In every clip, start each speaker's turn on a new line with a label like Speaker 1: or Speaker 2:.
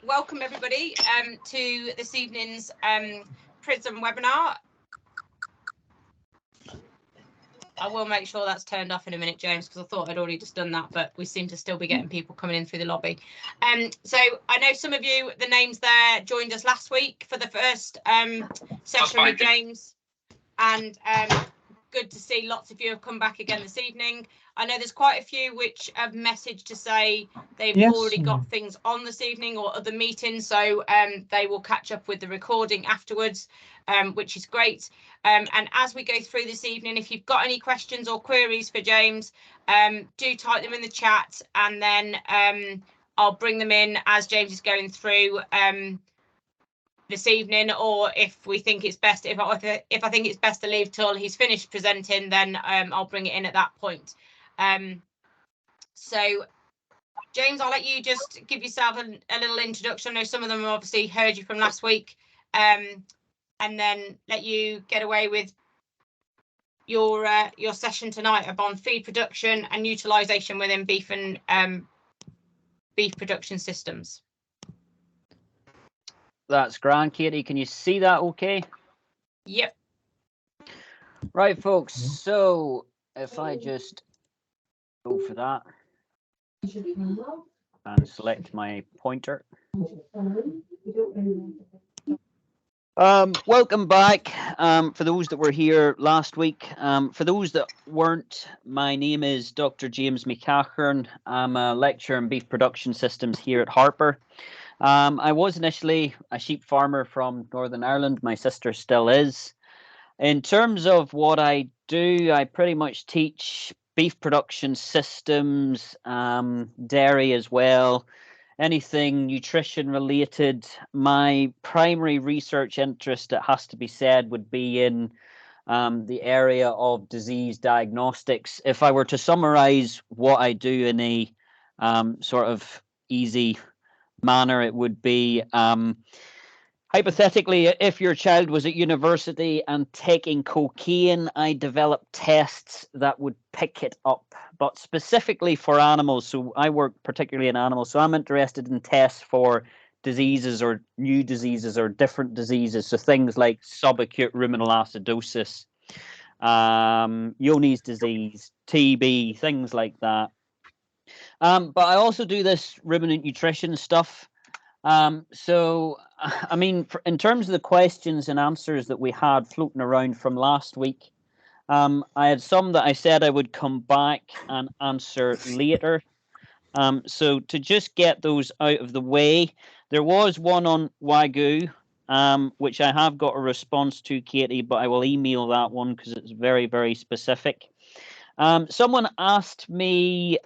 Speaker 1: Welcome everybody to this evening's PRISM webinar. I will make sure that's turned off in a minute, James, because I thought I'd already just done that, but we seem to still be getting people coming in through the lobby. So I know some of you, the names there, joined us last week for the first session with James, and good to see lots of you have come back again this evening. I know there's quite a few which have messaged to say they've already got things on this evening or other meetings, so they will catch up with the recording afterwards, which is great. And as we go through this evening, if you've got any questions or queries for James, do type them in the chat, and then I'll bring them in as James is going through this evening, or if we think it's best, if I think it's best to leave till he's finished presenting, then I'll bring it in at that point. So James, I'll let you just give yourself a little introduction. I know some of them have obviously heard you from last week, and then let you get away with your session tonight upon feed production and utilisation within beef and beef production systems.
Speaker 2: That's grand, Katie. Can you see that okay?
Speaker 1: Yep.
Speaker 2: Right, folks. So if I just go for that and select my pointer. Welcome back. For those that were here last week, for those that weren't, my name is Dr. James McCachern. I'm a lecturer in beef production systems here at Harper. I was initially a sheep farmer from Northern Ireland. My sister still is. In terms of what I do, I pretty much teach beef production systems, dairy as well, anything nutrition related. My primary research interest, it has to be said, would be in the area of disease diagnostics. If I were to summarize what I do in a sort of easy manner, it would be hypothetically, if your child was at university and taking cocaine, I developed tests that would pick it up, but specifically for animals. So I work particularly in animals, so I'm interested in tests for diseases or new diseases or different diseases, so things like subacute ruminal acidosis, Johne's disease, TB, things like that. But I also do this ruminant nutrition stuff. So, I mean, in terms of the questions and answers that we had floating around from last week, I had some that I said I would come back and answer later. So to just get those out of the way, there was one on Wagyu, which I have got a response to, Katie, but I will email that one because it's very, very specific. Someone asked me,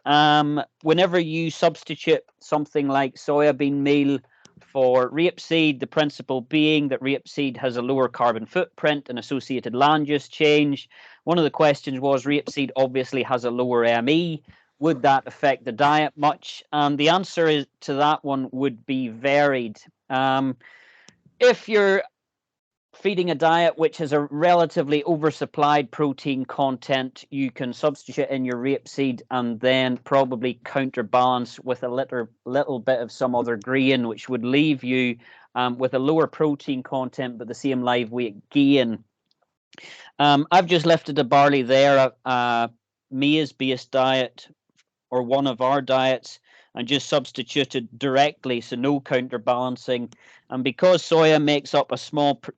Speaker 2: whenever you substitute something like soybean meal for rapeseed, the principle being that rapeseed has a lower carbon footprint and associated land use change. One of the questions was, rapeseed obviously has a lower ME. Would that affect the diet much? The answer to that one would be varied. If you're feeding a diet which has a relatively oversupplied protein content, you can substitute in your rapeseed and then probably counterbalance with a little bit of some other grain, which would leave you with a lower protein content but the same live weight gain. I've just lifted a barley there, a maize-based diet, or one of our diets, and just substituted directly, so no counterbalancing. And because soya makes up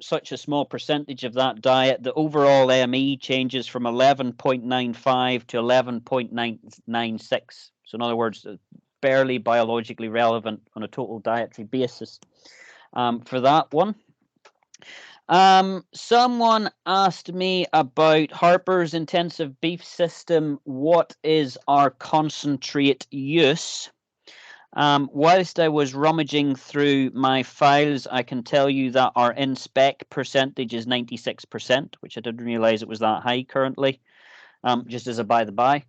Speaker 2: such a small percentage of that diet, the overall ME changes from 11.95 to 11.996. So in other words, barely biologically relevant on a total dietary basis for that one. Someone asked me about Harper's intensive beef system. What is our concentrate use? Whilst I was rummaging through my files, I can tell you that our in-spec percentage is 96%, which I didn't realize it was that high currently, just as a by the by.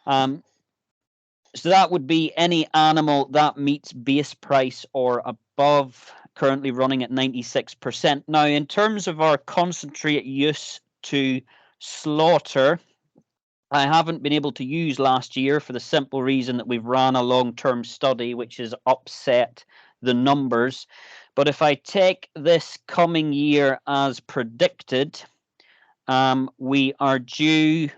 Speaker 2: So that would be any animal that meets base price or above, currently running at 96%. Now, in terms of our concentrate use to slaughter, I haven't been able to use last year for the simple reason that we've ran a long-term study which has upset the numbers. But if I take this coming year as predicted, we are due,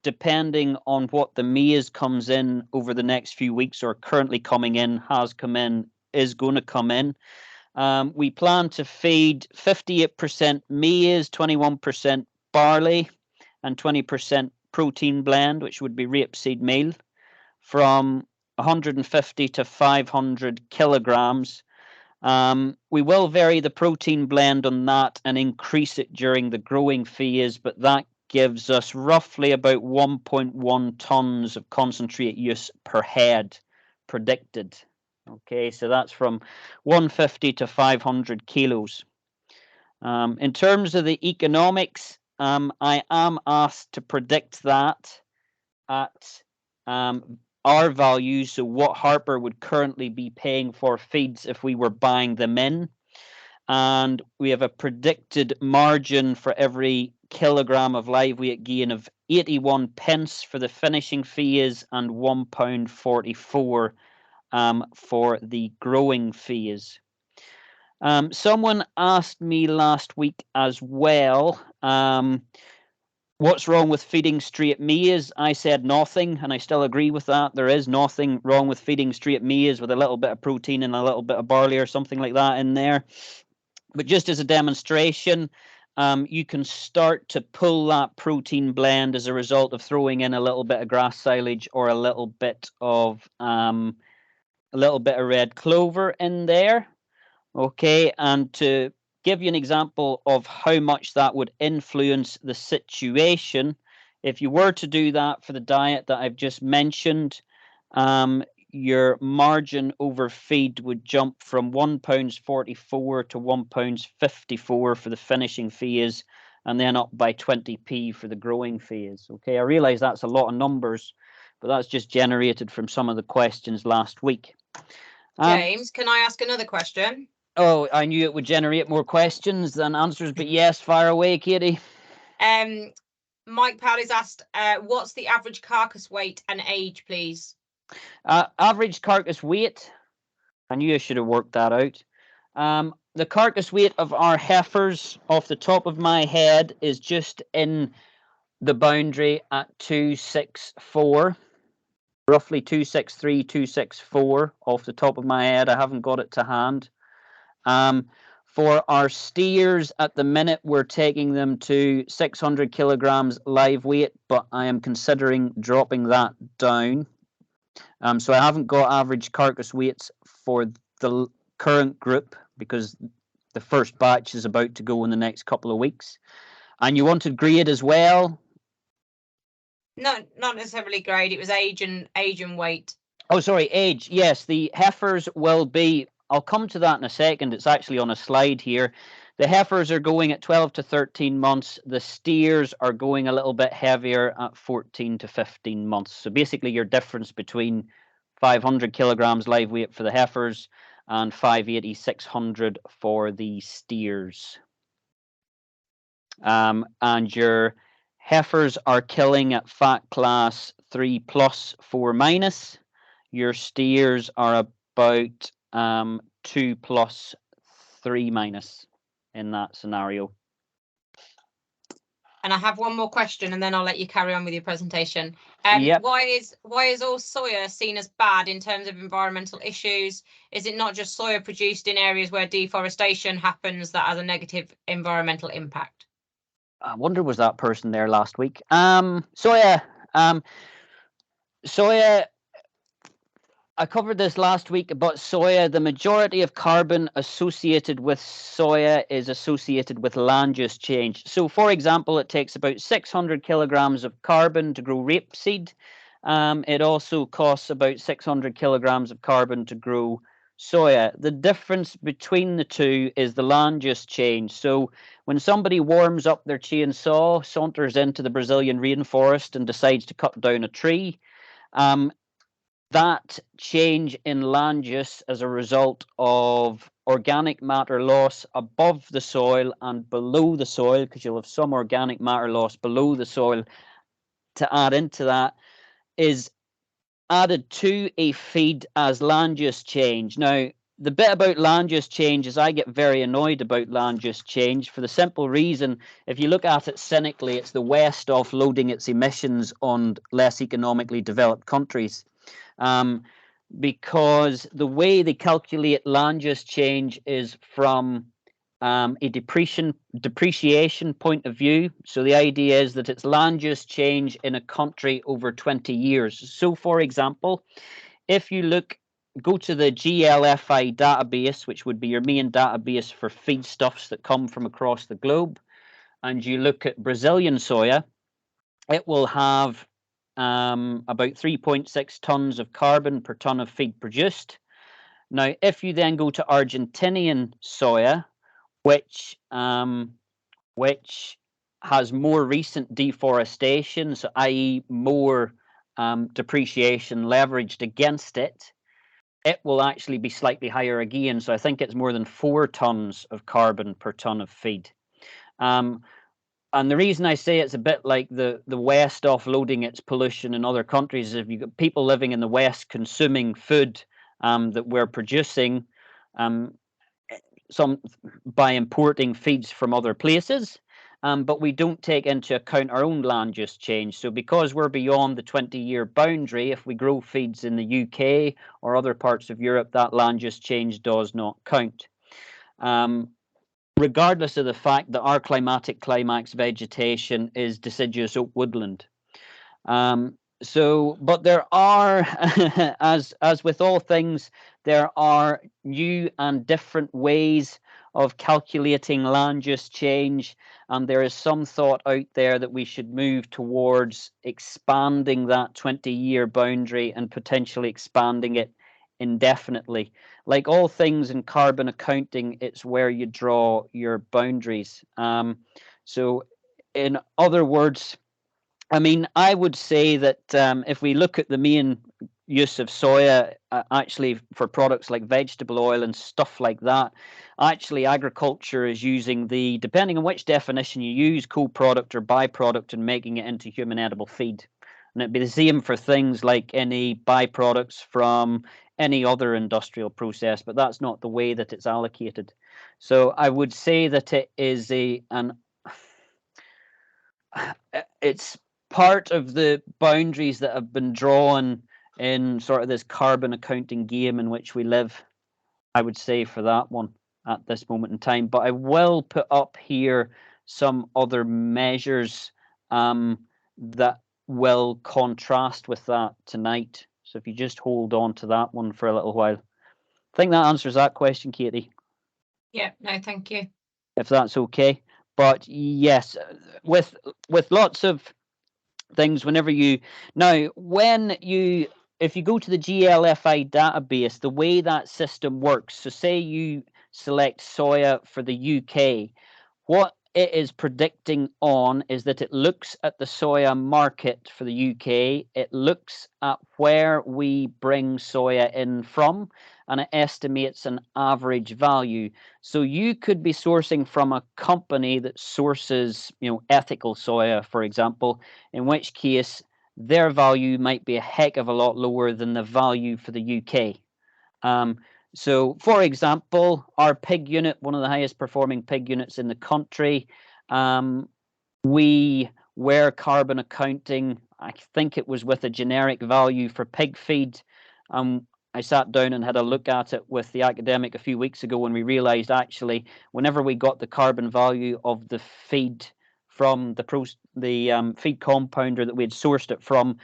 Speaker 2: depending on what the maize comes in over the next few weeks, or currently coming in, has come in, is going to come in. We plan to feed 58% maize, 21% barley, and 20% protein blend, which would be rapeseed meal, from 150 to 500 kilograms. We will vary the protein blend on that and increase it during the growing phase, but that gives us roughly about 1.1 tons of concentrate use per head predicted. Okay, so that's from 150 to 500 kilos. In terms of the economics, I am asked to predict that at our values, so what Harper would currently be paying for feeds if we were buying them in. And we have a predicted margin for every kilogram of live weight gain of 81 pence for the finishing phase and £1.44 for the growing phase. Someone asked me last week as well, what's wrong with feeding straight maize? I said nothing, and I still agree with that. There is nothing wrong with feeding straight maize with a little bit of protein and a little bit of barley or something like that in there. But just as a demonstration, you can start to pull that protein blend as a result of throwing in a little bit of grass silage or a little bit of red clover in there. Okay, and to give you an example of how much that would influence the situation, if you were to do that for the diet that I've just mentioned, your margin over feed would jump from £1.44 to £1.54 for the finishing phase, and then up by 20p for the growing phase. Okay, I realize that's a lot of numbers, but that's just generated from some of the questions last week.
Speaker 1: James, can I ask another question?
Speaker 2: Oh, I knew it would generate more questions than answers, but yes, fire away, Katie.
Speaker 1: Mike Powley's asked, what's the average carcass weight and age, please?
Speaker 2: Average carcass weight, I knew I should have worked that out. The carcass weight of our heifers, off the top of my head, is just in the boundary at 264, roughly 263, 264 off the top of my head. I haven't got it to hand. For our steers, at the minute, we're taking them to 600 kilograms live weight, but I am considering dropping that down. So I haven't got average carcass weights for the current group because the first batch is about to go in the next couple of weeks. And you wanted grade as well?
Speaker 1: No, not necessarily grade. It was age and weight.
Speaker 2: Oh, sorry, age. Yes, the heifers will be, I'll come to that in a second. It's actually on a slide here. The heifers are going at 12 to 13 months. The steers are going a little bit heavier at 14 to 15 months. So basically your difference between 500 kilograms live weight for the heifers and 580, 600 for the steers. And your heifers are killing at fat class 3 plus 4 minus. Your steers are about 2 plus 3 minus in that scenario.
Speaker 1: And I have one more question, and then I'll let you carry on with your presentation.
Speaker 2: Yep.
Speaker 1: Why is all soya seen as bad in terms of environmental issues? Is it not just soya produced in areas where deforestation happens that has a negative environmental impact?
Speaker 2: I wonder, was that person there last week? Soya. I covered this last week about soya. The majority of carbon associated with soya is associated with land use change. So, for example, it takes about 600 kilograms of carbon to grow rapeseed. It also costs about 600 kilograms of carbon to grow soya. The difference between the two is the land use change. So, when somebody warms up their chainsaw, saunters into the Brazilian rainforest and decides to cut down a tree, that change in land use as a result of organic matter loss above the soil and below the soil, because you'll have some organic matter loss below the soil to add into that, is added to a feed as land use change. Now, the bit about land use change is I get very annoyed about land use change for the simple reason, if you look at it cynically, it's the West offloading its emissions on less economically developed countries. Because the way they calculate land use change is from a depreciation point of view. So the idea is that it's land use change in a country over 20 years. So for example, if you go to the GLFI database, which would be your main database for feedstuffs that come from across the globe, and you look at Brazilian soya, it will have about 3.6 tons of carbon per ton of feed produced. Now, if you then go to Argentinian soya, which has more recent deforestation, so i.e. more depreciation leveraged against it, it will actually be slightly higher again. So I think it's more than 4 tons of carbon per ton of feed. And the reason I say it's a bit like the West offloading its pollution in other countries is if you've got people living in the West consuming food that we're producing some by importing feeds from other places, but we don't take into account our own land use change. So because we're beyond the 20-year boundary, if we grow feeds in the UK or other parts of Europe, that land use change does not count. Regardless of the fact that our climatic climax vegetation is deciduous oak woodland. But there are, as with all things, there are new and different ways of calculating land use change, and there is some thought out there that we should move towards expanding that 20-year boundary and potentially expanding it indefinitely. Like all things in carbon accounting, it's where you draw your boundaries. So in other words, I mean, I would say that if we look at the main use of soya, actually for products like vegetable oil and stuff like that, actually agriculture is using depending on which definition you use, co-product or byproduct, and making it into human edible feed. And it'd be the same for things like any byproducts from any other industrial process, but that's not the way that it's allocated. So I would say that it is it's part of the boundaries that have been drawn in sort of this carbon accounting game in which we live, I would say, for that one at this moment in time. But I will put up here some other measures that will contrast with that tonight. So if you just hold on to that one for a little while. I think that answers that question, Katie.
Speaker 1: Yeah, no, thank you.
Speaker 2: If that's okay. But yes, with lots of things, if you go to the GLFI database, the way that system works, so say you select soya for the UK, what it is predicting on is that it looks at the soya market for the UK, it looks at where we bring soya in from, and it estimates an average value. So you could be sourcing from a company that sources, ethical soya, for example, in which case their value might be a heck of a lot lower than the value for the UK. So, for example, our pig unit, one of the highest performing pig units in the country, we were carbon accounting, I think it was with a generic value for pig feed. I sat down and had a look at it with the academic a few weeks ago, when we realized actually whenever we got the carbon value of the feed from the feed compounder that we had sourced it from,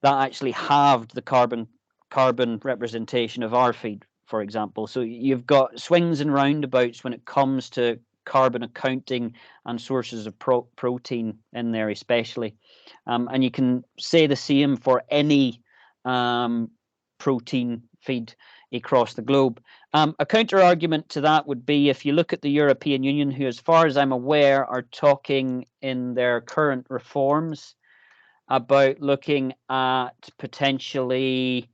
Speaker 2: that actually halved the carbon representation of our feed, for example. So you've got swings and roundabouts when it comes to carbon accounting and sources of protein in there especially. And you can say the same for any protein feed across the globe. A counter argument to that would be if you look at the European Union, who, as far as I'm aware, are talking in their current reforms about looking at potentially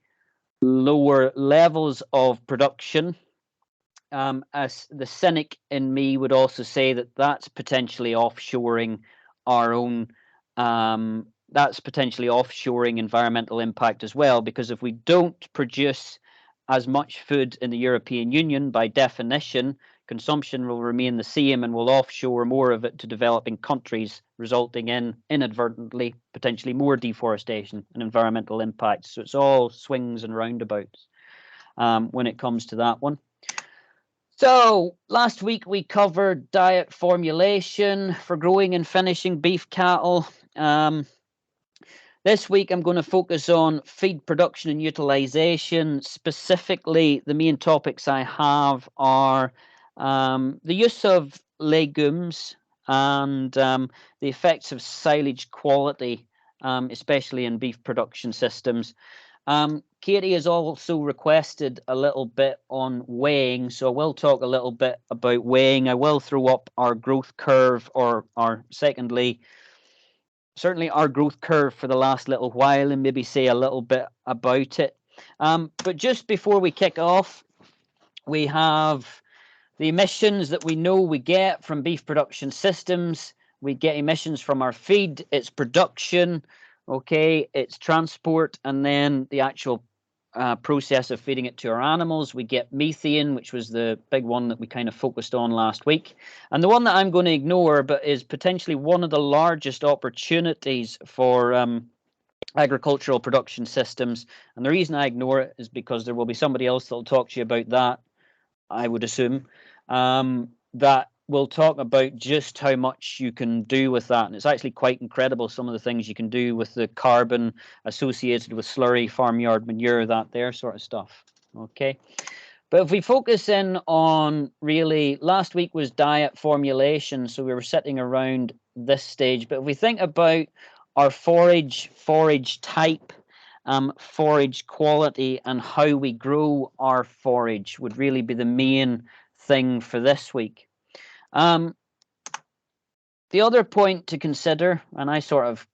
Speaker 2: lower levels of production. As the cynic in me would also say that that's potentially offshoring our own that's potentially offshoring environmental impact as well, because if we don't produce as much food in the European Union, by definition, consumption will remain the same and will offshore more of it to developing countries, resulting in inadvertently potentially more deforestation and environmental impacts. So it's all swings and roundabouts when it comes to that one. So last week we covered diet formulation for growing and finishing beef cattle. This week I'm going to focus on feed production and utilization. Specifically, the main topics I have are the use of legumes and the effects of silage quality, especially in beef production systems. Katie has also requested a little bit on weighing, so I will talk a little bit about weighing. I will throw up our growth curve, or secondly, certainly our growth curve for the last little while, and maybe say a little bit about it. But just before we kick off, we have the emissions that we know we get from beef production systems. We get emissions from our feed, its production, okay, its transport, and then the actual process of feeding it to our animals. We get methane, which was the big one that we kind of focused on last week. And the one that I'm going to ignore, but is potentially one of the largest opportunities for agricultural production systems. And the reason I ignore it is because there will be somebody else that will talk to you about that, I would assume, that will talk about just how much you can do with that. And it's actually quite incredible, some of the things you can do with the carbon associated with slurry, farmyard manure, that there sort of stuff. Okay. But if we focus in on, really, last week was diet formulation, so we were sitting around this stage. But if we think about our forage type, forage quality, and how we grow our forage would really be the main thing for this week. The other point to consider, and I sort of,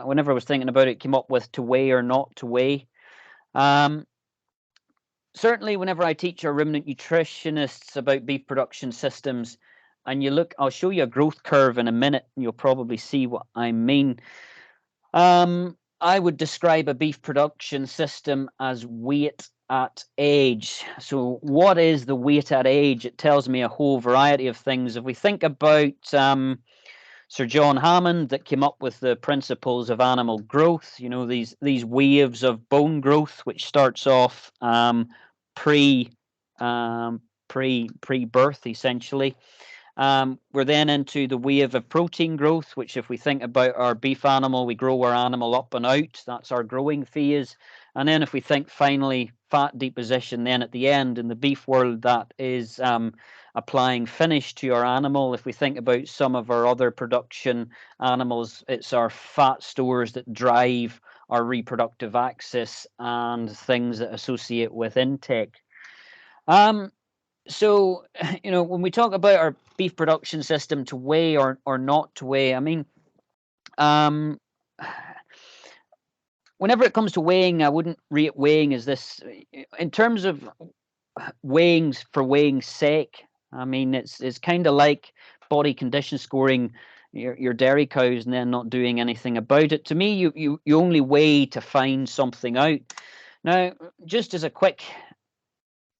Speaker 2: whenever I was thinking about it, came up with to weigh or not to weigh. Certainly, whenever I teach our ruminant nutritionists about beef production systems, and you look, I'll show you a growth curve in a minute, and you'll probably see what I mean. I would describe a beef production system as weight at age. So what is the weight at age? It tells me a whole variety of things. If we think about Sir John Hammond, that came up with the principles of animal growth, you know, these waves of bone growth, which starts off pre-birth, essentially. We're then into the wave of protein growth, which, if we think about our beef animal, we grow our animal up and out. That's our growing phase. And then if we think finally fat deposition, then at the end in the beef world, that is applying finish to our animal. If we think about some of our other production animals, it's our fat stores that drive our reproductive axis and things that associate with intake. So, you know, when we talk about our beef production system to weigh or not to weigh, I mean, whenever it comes to weighing, I wouldn't rate weighing as this. In terms of weighing for weighing's sake, I mean, it's kind of like body condition scoring your dairy cows and then not doing anything about it. To me, you only weigh to find something out. Now, just as a quick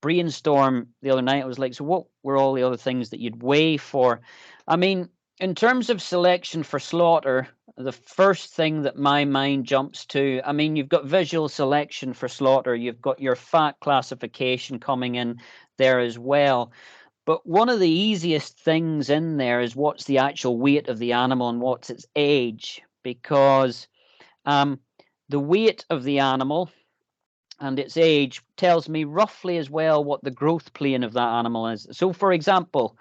Speaker 2: brainstorm the other night, I was like, so what were all the other things that you'd weigh for? I mean, in terms of selection for slaughter, the first thing that my mind jumps to, I mean, you've got visual selection for slaughter, you've got your fat classification coming in there as well. But one of the easiest things in there is what's the actual weight of the animal and what's its age, because the weight of the animal and its age tells me roughly as well what the growth plane of that animal is. So, for example,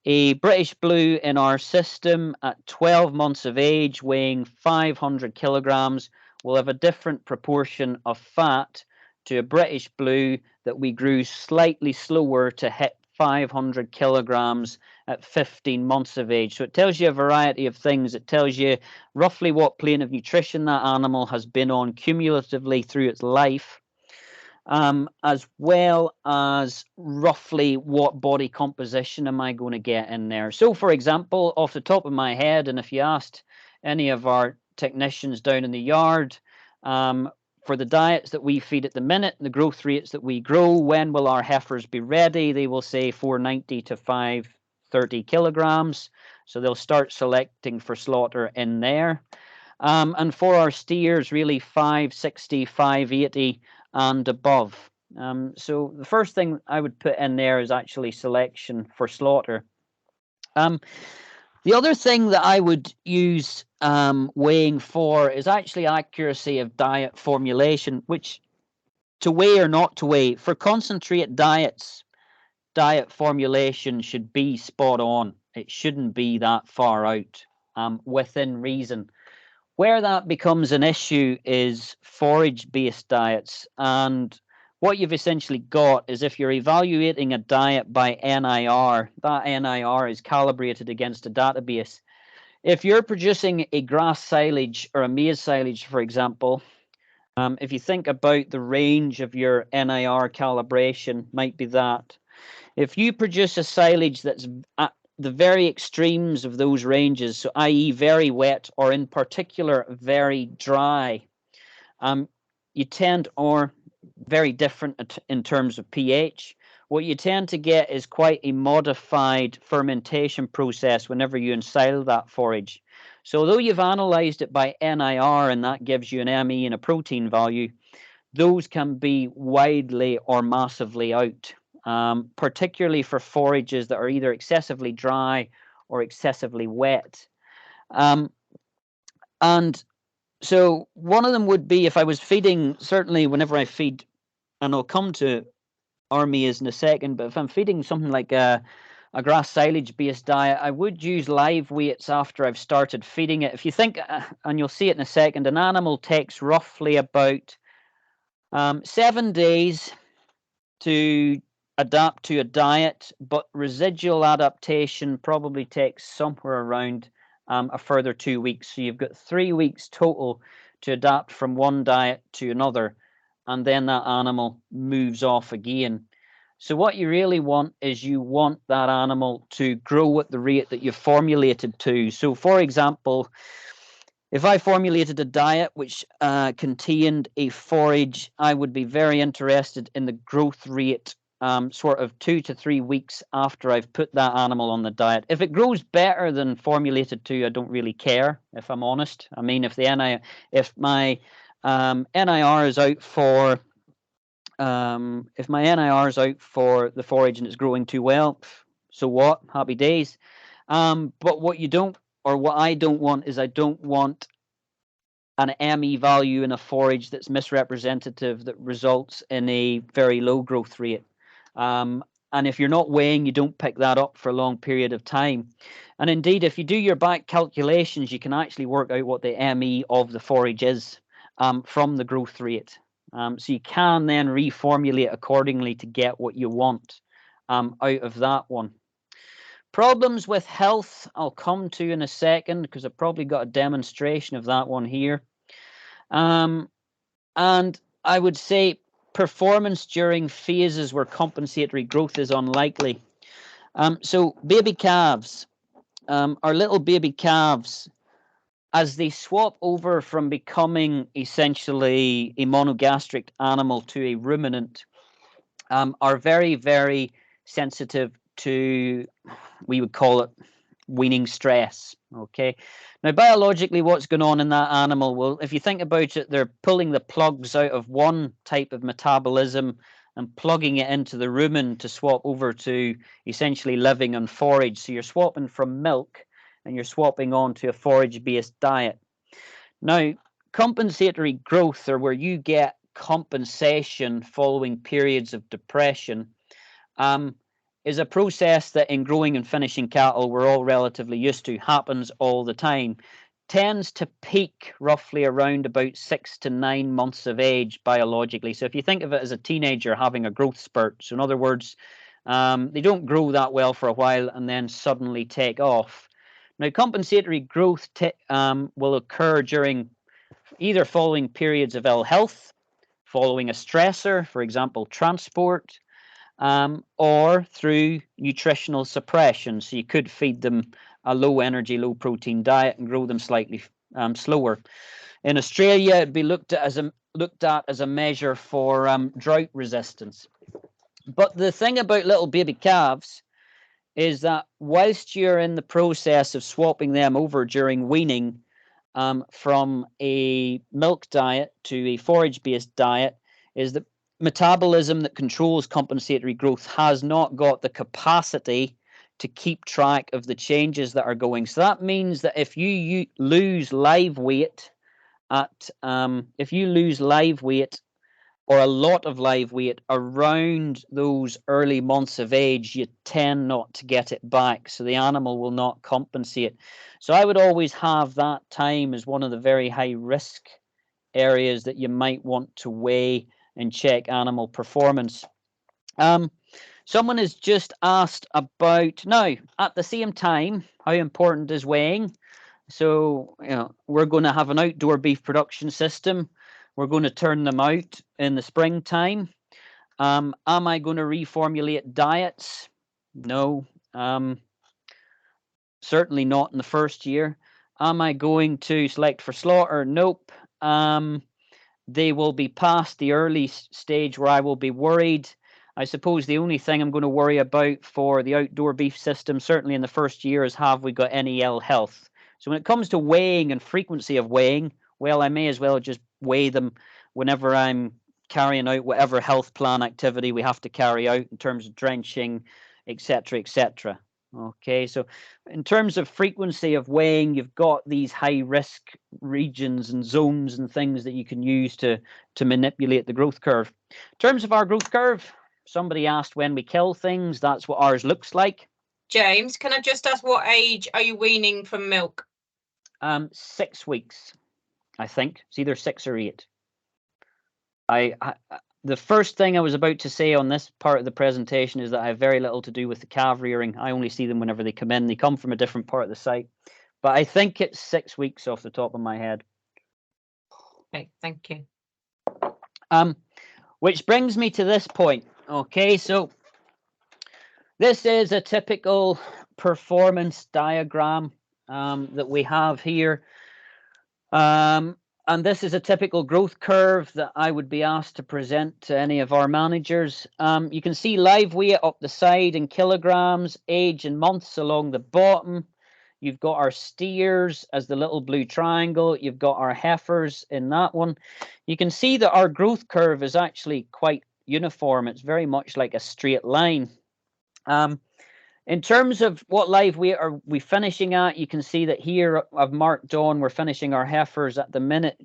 Speaker 2: a British Blue in our system at 12 months of age, weighing 500 kilograms, will have a different proportion of fat to a British Blue that we grew slightly slower to hit 500 kilograms at 15 months of age. So it tells you a variety of things. It tells you roughly what plane of nutrition that animal has been on cumulatively through its life, as well as roughly what body composition am I going to get in there. So, for example, off the top of my head, and if you asked any of our technicians down in the yard, for the diets that we feed at the minute, the growth rates that we grow, when will our heifers be ready? They will say 490 to 530 kilograms. So they'll start selecting for slaughter in there. And for our steers, really 560, 580 and above. So the first thing I would put in there is actually selection for slaughter. The other thing that I would use weighing for is actually accuracy of diet formulation, which to weigh or not to weigh. For concentrate diets, diet formulation should be spot on. It shouldn't be that far out, within reason. Where that becomes an issue is forage-based diets. And what you've essentially got is if you're evaluating a diet by NIR, that NIR is calibrated against a database. If you're producing a grass silage or a maize silage, for example, if you think about the range of your NIR calibration, might be that. If you produce a silage that's at the very extremes of those ranges, so i.e. very wet or in particular very dry, you tend, or very different in terms of pH, what you tend to get is quite a modified fermentation process whenever you ensile that forage. So although you've analyzed it by NIR and that gives you an ME and a protein value, those can be widely or massively out, particularly for forages that are either excessively dry or excessively wet. And so one of them would be if I was feeding, certainly whenever I feed, and I'll come to our maize in a second, but if I'm feeding something like a grass silage based diet, I would use live weights after I've started feeding it. If you think, and you'll see it in a second, an animal takes roughly about 7 days to adapt to a diet, but residual adaptation probably takes somewhere around a further 2 weeks. So you've got 3 weeks total to adapt from one diet to another, and then that animal moves off again. So what you really want is you want that animal to grow at the rate that you've formulated to. So for example, if I formulated a diet which contained a forage, I would be very interested in the growth rate sort of 2 to 3 weeks after I've put that animal on the diet. If it grows better than formulated to, I don't really care, if I'm honest. I mean, if my NIR is out for if my NIR is out for the forage and it's growing too well, so what? Happy days. But what you don't, or what I don't want, is I don't want an ME value in a forage that's misrepresentative, that results in a very low growth rate. And if you're not weighing, you don't pick that up for a long period of time. And indeed, if you do your back calculations, you can actually work out what the ME of the forage is from the growth rate. So you can then reformulate accordingly to get what you want out of that one. Problems with health, I'll come to in a second, because I've probably got a demonstration of that one here. And I would say performance during phases where compensatory growth is unlikely. So baby calves, our little baby calves, as they swap over from becoming essentially a monogastric animal to a ruminant, are very, very sensitive to, we would call it, weaning stress. Okay. Now, biologically, what's going on in that animal? Well, if you think about it, they're pulling the plugs out of one type of metabolism and plugging it into the rumen to swap over to essentially living on forage. So you're swapping from milk and you're swapping on to a forage-based diet. Now, compensatory growth, or where you get compensation following periods of depression, is a process that in growing and finishing cattle we're all relatively used to, happens all the time, tends to peak roughly around about 6 to 9 months of age biologically. So if you think of it as a teenager having a growth spurt, so in other words, they don't grow that well for a while and then suddenly take off. Now, compensatory growth will occur during either following periods of ill health, following a stressor, for example, transport, or through nutritional suppression. So you could feed them a low energy, low protein diet and grow them slightly slower. In Australia, it'd be looked at as a measure for drought resistance. But the thing about little baby calves is that whilst you're in the process of swapping them over during weaning from a milk diet to a forage-based diet, is that metabolism that controls compensatory growth has not got the capacity to keep track of the changes that are going. So that means that if you lose live weight or a lot of live weight around those early months of age, you tend not to get it back. So the animal will not compensate. So I would always have that time as one of the very high risk areas that you might want to weigh and check animal performance. Someone has just asked about, now at the same time, how important is weighing? So, we're going to have an outdoor beef production system. We're going to turn them out in the springtime. Am I going to reformulate diets? No. Certainly not in the first year. Am I going to select for slaughter? Nope. They will be past the early stage where I will be worried. I suppose the only thing I'm going to worry about for the outdoor beef system, certainly in the first year, is have we got any ill health? So when it comes to weighing and frequency of weighing, well, I may as well just weigh them whenever I'm carrying out whatever health plan activity we have to carry out in terms of drenching, etc., etc. Okay, so in terms of frequency of weighing, you've got these high risk regions and zones and things that you can use to manipulate the growth curve. In terms of our growth curve, somebody asked when we kill things. That's what ours looks like.
Speaker 1: James, can I just ask, what age are you weaning from milk?
Speaker 2: 6 weeks, I think. It's either 6 or 8. The first thing I was about to say on this part of the presentation is that I have very little to do with the calf rearing. I only see them whenever they come in. They come from a different part of the site. But I think it's 6 weeks off the top of my head.
Speaker 1: Okay, thank you.
Speaker 2: Which brings me to this point. Okay, so this is a typical performance diagram that we have here. And this is a typical growth curve that I would be asked to present to any of our managers. You can see live weight up the side in kilograms, age in months along the bottom. You've got our steers as the little blue triangle. You've got our heifers in that one. You can see that our growth curve is actually quite uniform. It's very much like a straight line. In terms of what live weight are we finishing at, you can see that here I've marked on, we're finishing our heifers at the minute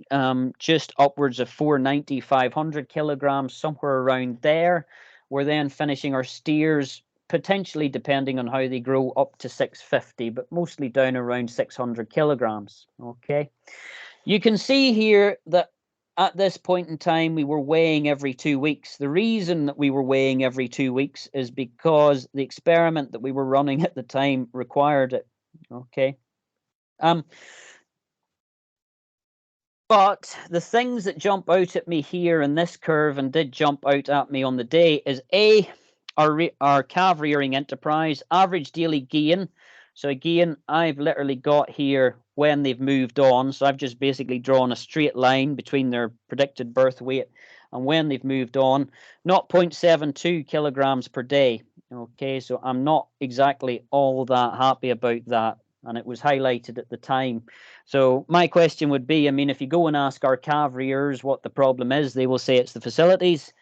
Speaker 2: just upwards of 490, 500 kilograms, somewhere around there. We're then finishing our steers, potentially depending on how they grow, up to 650, but mostly down around 600 kilograms. Okay. You can see here that at this point in time, we were weighing every 2 weeks. The reason that we were weighing every 2 weeks is because the experiment that we were running at the time required it. Okay. But the things that jump out at me here in this curve, and did jump out at me on the day, is our calf rearing enterprise average daily gain. So again, I've literally got here when they've moved on. So I've just basically drawn a straight line between their predicted birth weight and when they've moved on, 0.72 kilograms per day. Okay, so I'm not exactly all that happy about that. And it was highlighted at the time. So my question would be, I mean, if you go and ask our calf rearers what the problem is, they will say it's the facilities.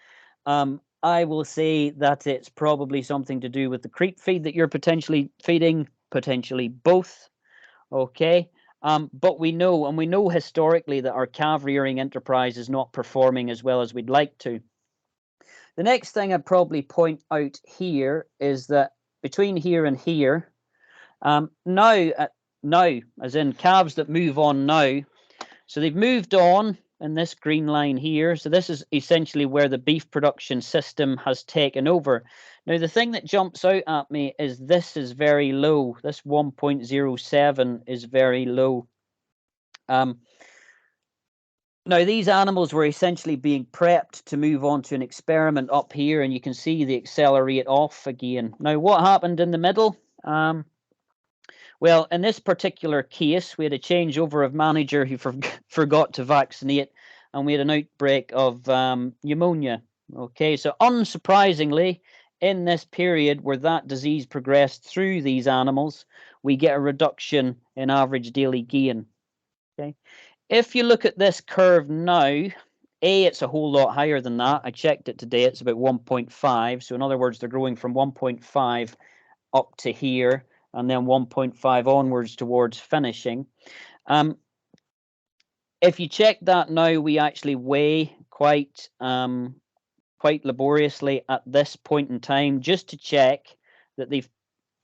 Speaker 2: I will say that it's probably something to do with the creep feed that you're potentially feeding, potentially both. Okay. But we know historically that our calf rearing enterprise is not performing as well as we'd like to. The next thing I'd probably point out here is that between here and here, now, as in calves that move on now, so they've moved on in this green line here. So this is essentially where the beef production system has taken over. Now, the thing that jumps out at me is this is very low. This 1.07 is very low. Now, these animals were essentially being prepped to move on to an experiment up here, and you can see the accelerate off again. Now, what happened in the middle? Well, in this particular case, we had a changeover of manager who forgot to vaccinate, and we had an outbreak of pneumonia. Okay, so unsurprisingly, in this period where that disease progressed through these animals, we get a reduction in average daily gain. Okay, if you look at this curve now, it's a whole lot higher than that. I checked it today, it's about 1.5. So in other words, they're growing from 1.5 up to here, and then 1.5 onwards towards finishing. If you check that now, we actually weigh quite laboriously at this point in time, just to check that they've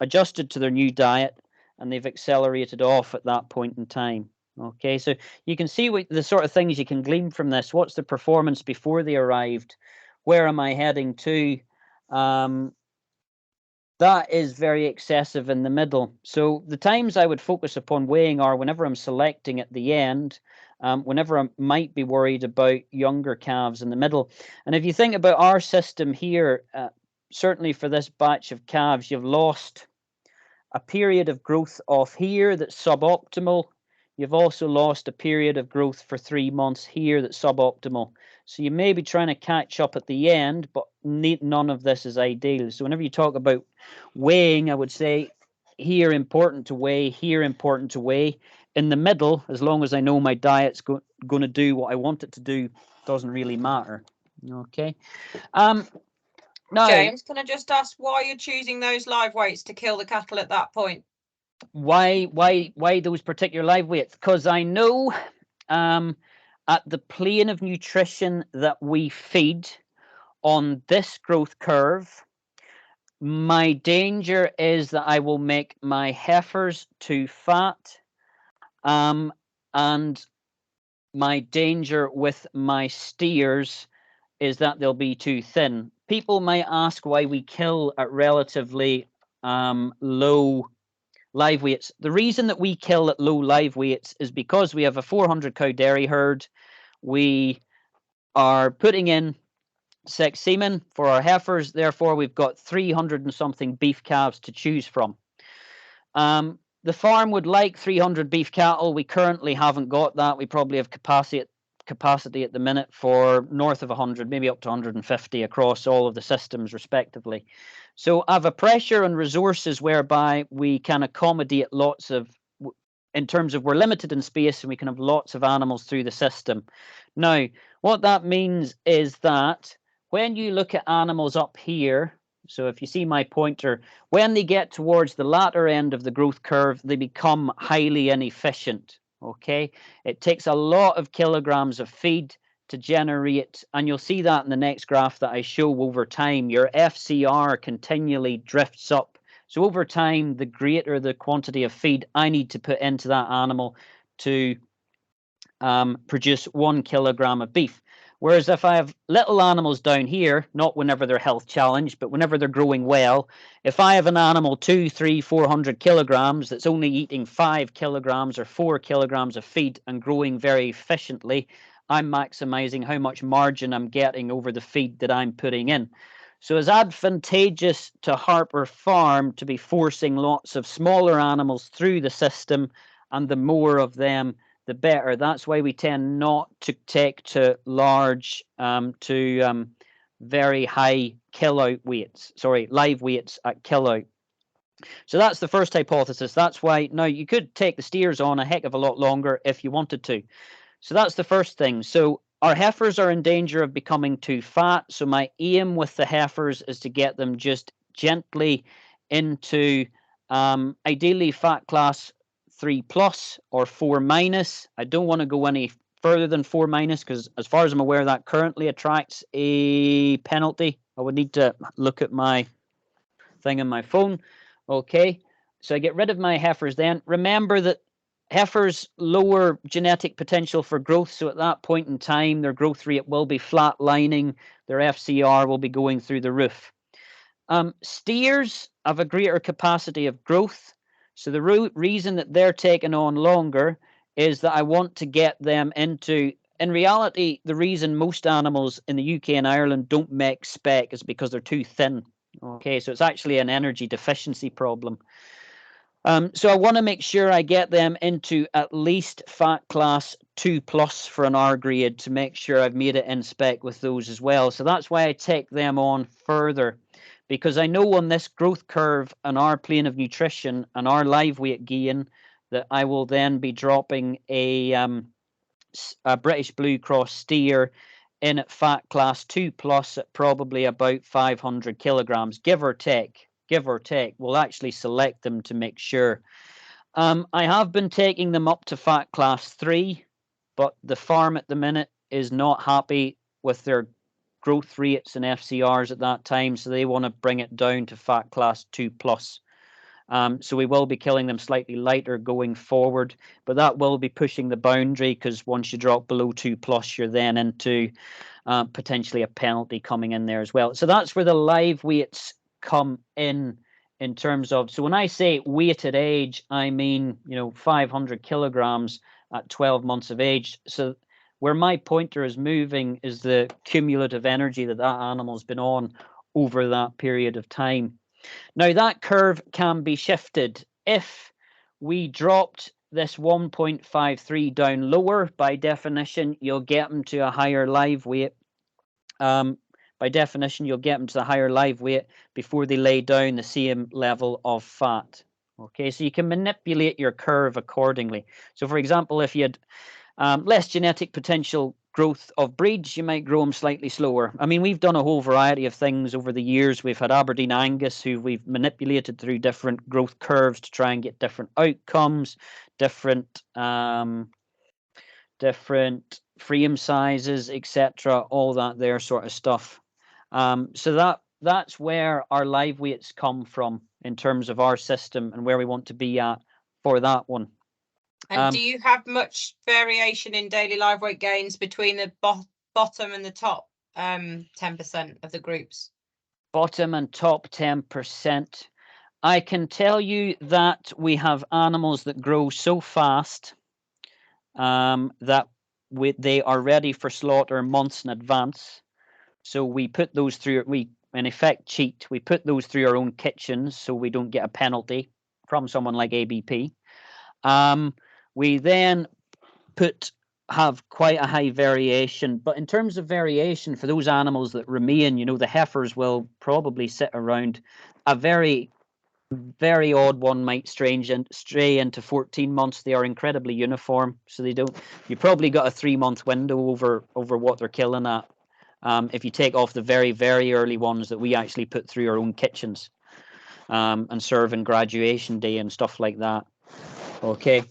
Speaker 2: adjusted to their new diet and they've accelerated off at that point in time. Okay, so you can see the sort of things you can glean from this. What's the performance before they arrived? Where am I heading to? That is very excessive in the middle. So the times I would focus upon weighing are whenever I'm selecting at the end, whenever I might be worried about younger calves in the middle. And if you think about our system here, certainly for this batch of calves, you've lost a period of growth off here that's suboptimal. You've also lost a period of growth for 3 months here that's suboptimal. So you may be trying to catch up at the end, but none of this is ideal. So whenever you talk about weighing, I would say here important to weigh, here important to weigh. In the middle, as long as I know my diet's going to do what I want it to do, doesn't really matter. Okay.
Speaker 1: Now, James, can I just ask why you're choosing those live weights to kill the cattle at that point?
Speaker 2: Why those particular live weights? Because I know at the plane of nutrition that we feed on this growth curve, my danger is that I will make my heifers too fat, and my danger with my steers is that they'll be too thin. People might ask why we kill at relatively low live weights. The reason that we kill at low live weights is because we have a 400 cow dairy herd. We are putting in sex semen for our heifers. Therefore, we've got 300 and something beef calves to choose from. The farm would like 300 beef cattle. We currently haven't got that. We probably have capacity at the minute for north of 100, maybe up to 150 across all of the systems respectively. So I have a pressure on resources whereby we can accommodate lots of, in terms of we're limited in space and we can have lots of animals through the system. Now, what that means is that when you look at animals up here, so if you see my pointer, when they get towards the latter end of the growth curve, they become highly inefficient. Okay, it takes a lot of kilograms of feed to generate, and you'll see that in the next graph that I show over time, your FCR continually drifts up. So over time, the greater the quantity of feed I need to put into that animal to produce 1 kilogram of beef. Whereas if I have little animals down here, not whenever they're health challenged, but whenever they're growing well, if I have an animal 200, 300, 400 kilograms that's only eating 5 kilograms or 4 kilograms of feed and growing very efficiently, I'm maximizing how much margin I'm getting over the feed that I'm putting in. So it's advantageous to Harper Farm to be forcing lots of smaller animals through the system, and the more of them, the better. That's why we tend not to take to large, very high kill out weights, live weights at kill out. So that's the first hypothesis. That's why now you could take the steers on a heck of a lot longer if you wanted to. So that's the first thing. So our heifers are in danger of becoming too fat. So my aim with the heifers is to get them just gently into ideally fat class 3+ or 4-. I don't want to go any further than 4- because as far as I'm aware, that currently attracts a penalty. I would need to look at my thing on my phone. Okay, so I get rid of my heifers then. Remember that heifers lower genetic potential for growth, so at that point in time, their growth rate will be flatlining, their FCR will be going through the roof. Steers have a greater capacity of growth, so the reason that they're taking on longer is that I want to get them into, in reality, the reason most animals in the UK and Ireland don't make spec is because they're too thin. Okay, so it's actually an energy deficiency problem. So I want to make sure I get them into at least fat class 2+ for an R grade to make sure I've made it in spec with those as well. So that's why I take them on further, because I know on this growth curve and our plane of nutrition and our live weight gain that I will then be dropping a British Blue Cross steer in at fat class 2+ at probably about 500 kilograms, give or take. We'll actually select them to make sure. I have been taking them up to fat class 3, but the farm at the minute is not happy with their growth rates and FCRs at that time, so they want to bring it down to fat class 2+. So we will be killing them slightly lighter going forward, but that will be pushing the boundary, because once you drop below 2+, you're then into potentially a penalty coming in there as well. So that's where the live weights come in terms of, so when I say weighted age, I mean, 500 kilograms at 12 months of age. So where my pointer is moving is the cumulative energy that animal's been on over that period of time. Now that curve can be shifted. If we dropped this 1.53 down lower, by definition, you'll get them to a higher live weight. By definition, you'll get them to the higher live weight before they lay down the same level of fat. Okay, so you can manipulate your curve accordingly. So for example, if you had less genetic potential growth of breeds, you might grow them slightly slower. I mean, we've done a whole variety of things over the years. We've had Aberdeen Angus, who we've manipulated through different growth curves to try and get different outcomes, different frame sizes, etc., all that there sort of stuff. So that's where our live weights come from in terms of our system and where we want to be at for that one.
Speaker 1: And do you have much variation in daily live weight gains between the bottom and the top 10% of the groups?
Speaker 2: Bottom and top 10%. I can tell you that we have animals that grow so fast that they are ready for slaughter months in advance. So we put those through, we in effect cheat. We put those through our own kitchens so we don't get a penalty from someone like ABP. We then have quite a high variation, but in terms of variation for those animals that remain, the heifers will probably sit around a very, very odd one might stray into 14 months. They are incredibly uniform, so you probably got a 3-month window over what they're killing at. If you take off the very, very early ones that we actually put through our own kitchens and serve in graduation day and stuff like that. Okay.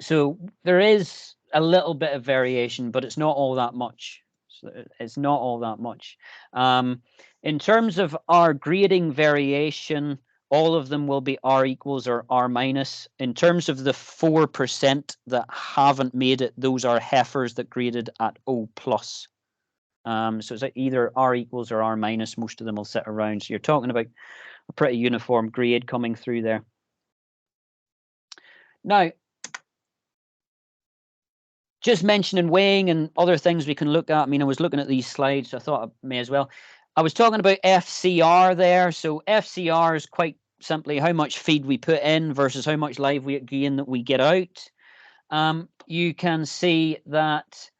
Speaker 2: So there is a little bit of variation, but it's not all that much. In terms of our grading variation, all of them will be R equals or R minus. In terms of the 4% that haven't made it, those are heifers that graded at O+. So it's either R equals or R minus. Most of them will sit around. So you're talking about a pretty uniform grade coming through there. Now, just mentioning weighing and other things we can look at. I mean, I was looking at these slides, so I thought I may as well. I was talking about FCR there. So FCR is quite simply how much feed we put in versus how much live weight gain that we get out. You can see that,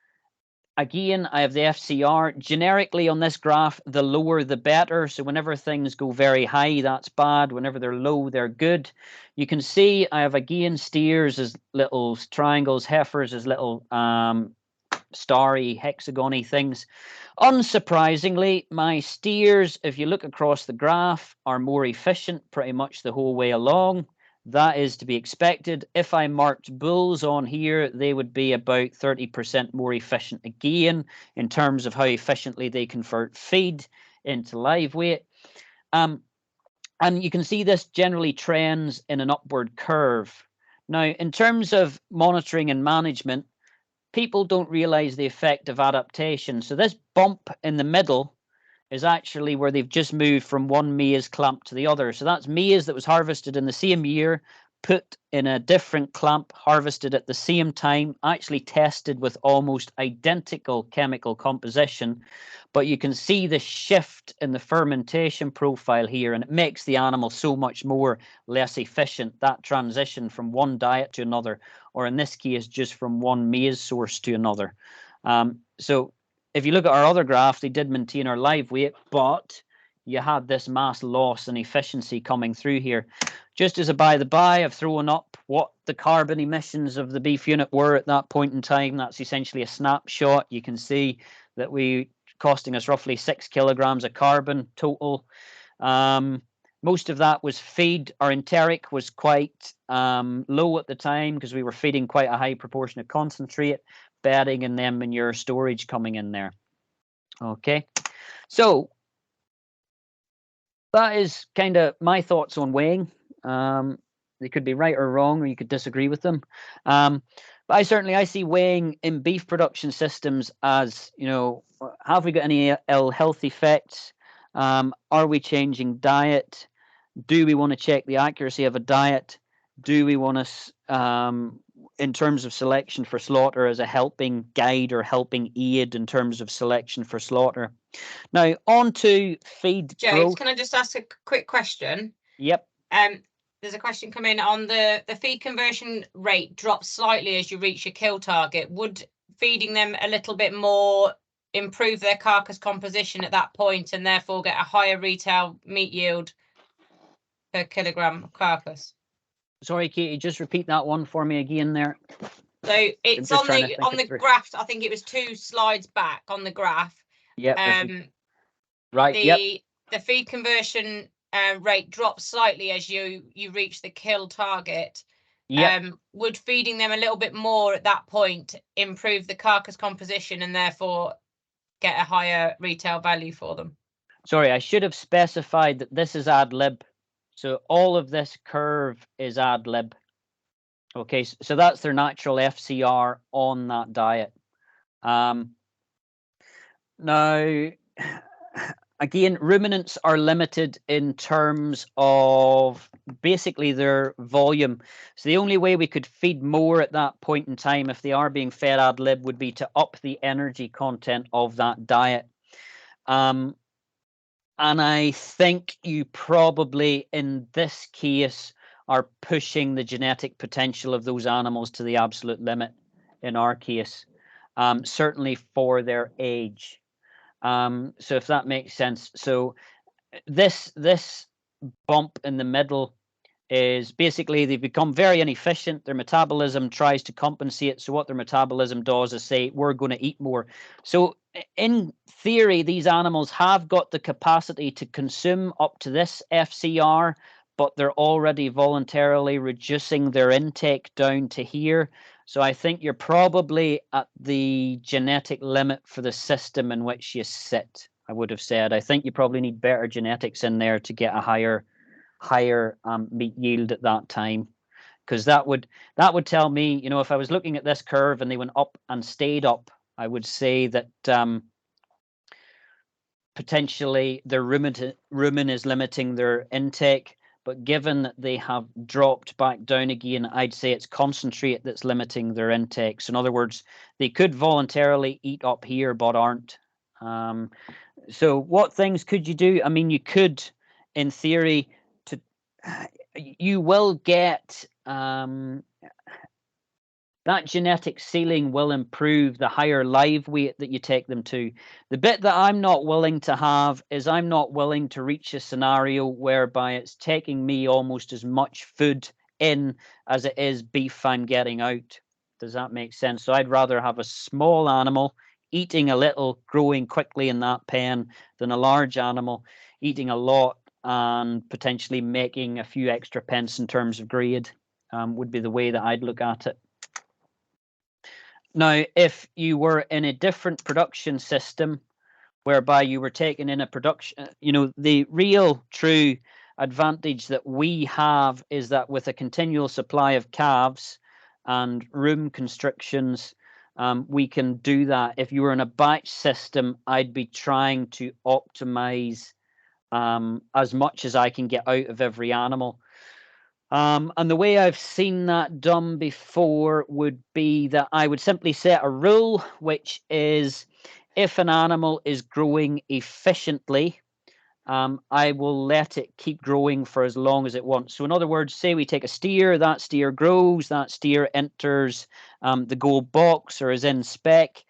Speaker 2: again, I have the FCR. Generically on this graph, the lower the better. So whenever things go very high, that's bad. Whenever they're low, they're good. You can see I have, again, steers as little triangles, heifers as little starry, hexagony things. Unsurprisingly, my steers, if you look across the graph, are more efficient pretty much the whole way along. That is to be expected. If I marked bulls on here, they would be about 30% more efficient again in terms of how efficiently they convert feed into live weight. And you can see this generally trends in an upward curve. Now, in terms of monitoring and management, people don't realize the effect of adaptation. So this bump in the middle is actually where they've just moved from one maize clamp to the other. So that's maize that was harvested in the same year, put in a different clamp, harvested at the same time, actually tested with almost identical chemical composition, but you can see the shift in the fermentation profile here, and it makes the animal so much more less efficient, that transition from one diet to another, or in this case, just from one maize source to another. So if you look at our other graph, they did maintain our live weight, but you had this mass loss and efficiency coming through here. Just as a by the by, I've thrown up what the carbon emissions of the beef unit were at that point in time. That's essentially a snapshot. You can see that we costing us roughly 6 kilograms of carbon total. Most of that was feed. Our enteric was quite low at the time because we were feeding quite a high proportion of concentrate, bedding, and then manure storage coming in there. Okay, so that is kind of my thoughts on weighing. They could be right or wrong, or you could disagree with them. But I see weighing in beef production systems as, you know, have we got any ill health effects? Are we changing diet? Do we want to check the accuracy of a diet? Do we want to, in terms of selection for slaughter, as a helping guide or helping aid in terms of selection for slaughter? Now, on to feed
Speaker 1: James,
Speaker 2: growth.
Speaker 1: can I just ask a quick question?
Speaker 2: Yep.
Speaker 1: There's a question coming on the feed conversion rate drops slightly as you reach your kill target. Would feeding them a little bit more improve their carcass composition at that point and therefore get a higher retail meat yield per kilogram of carcass?
Speaker 2: Sorry, Katie, just repeat that one for me again there.
Speaker 1: So it's on the graph. I think it was 2 slides back on the graph.
Speaker 2: Yeah. Right.
Speaker 1: The feed conversion rate drops slightly as you reach the kill target. Would feeding them a little bit more at that point improve the carcass composition and therefore get a higher retail value for them?
Speaker 2: Sorry, I should have specified that this is ad lib. So all of this curve is ad lib. Okay, so that's their natural FCR on that diet. Now, again, ruminants are limited in terms of basically their volume. So the only way we could feed more at that point in time, if they are being fed ad lib, would be to up the energy content of that diet. And I think you probably, in this case, are pushing the genetic potential of those animals to the absolute limit in our case, certainly for their age. So if that makes sense. So this bump in the middle is basically they've become very inefficient. Their metabolism tries to compensate. So what their metabolism does is say, we're going to eat more. So in theory, these animals have got the capacity to consume up to this FCR, but they're already voluntarily reducing their intake down to here. So I think you're probably at the genetic limit for the system in which you sit, I would have said. I think you probably need better genetics in there to get a higher meat yield at that time, because that would tell me, you know, if I was looking at this curve and they went up and stayed up, I would say that potentially their rumen is limiting their intake. But given that they have dropped back down again, I'd say it's concentrate that's limiting their intake. So in other words, they could voluntarily eat up here, but aren't. So what things could you do? I mean, you could, in theory, you will get that genetic ceiling will improve the higher live weight that you take them to. The bit that I'm not willing to have is I'm not willing to reach a scenario whereby it's taking me almost as much food in as it is beef I'm getting out. Does that make sense? So I'd rather have a small animal eating a little, growing quickly in that pen, than a large animal eating a lot and potentially making a few extra pence in terms of grade. Would be the way that I'd look at it. Now, if you were in a different production system whereby you were taking in a production, you know, the real true advantage that we have is that with a continual supply of calves and room constrictions, we can do that. If you were in a batch system, I'd be trying to optimize as much as I can get out of every animal. And the way I've seen that done before would be that I would simply set a rule, which is if an animal is growing efficiently, I will let it keep growing for as long as it wants. So in other words, say we take a steer, that steer grows, that steer enters the gold box or is in spec.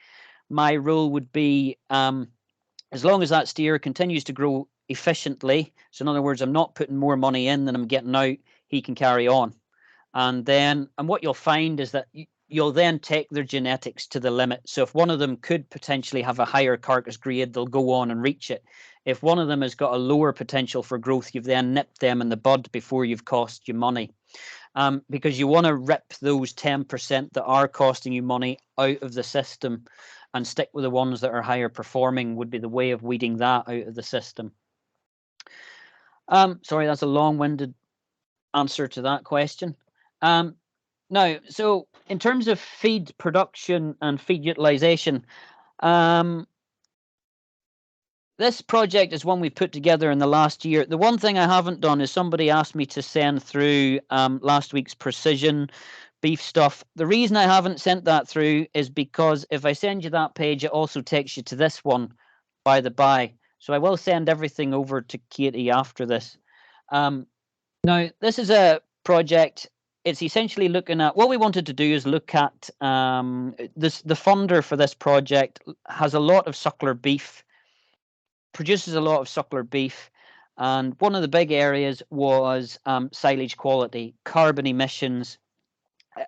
Speaker 2: My rule would be as long as that steer continues to grow efficiently, so in other words, I'm not putting more money in than I'm getting out, he can carry on. And what you'll find is that you'll then take their genetics to the limit. So if one of them could potentially have a higher carcass grade, they'll go on and reach it. If one of them has got a lower potential for growth, you've then nipped them in the bud before you've cost you money. Because you want to rip those 10% that are costing you money out of the system and stick with the ones that are higher performing would be the way of weeding that out of the system. Sorry, that's a long-winded answer to that question. Now, so in terms of feed production and feed utilization, this project is one we put together in the last year. The one thing I haven't done is somebody asked me to send through last week's precision beef stuff. The reason I haven't sent that through is because if I send you that page, it also takes you to this one, by the by. So I will send everything over to Katie after this. Now, this is a project. It's essentially looking at what we wanted to do is look at this. The funder for this project has a lot of suckler beef, produces a lot of suckler beef, and one of the big areas was silage quality, carbon emissions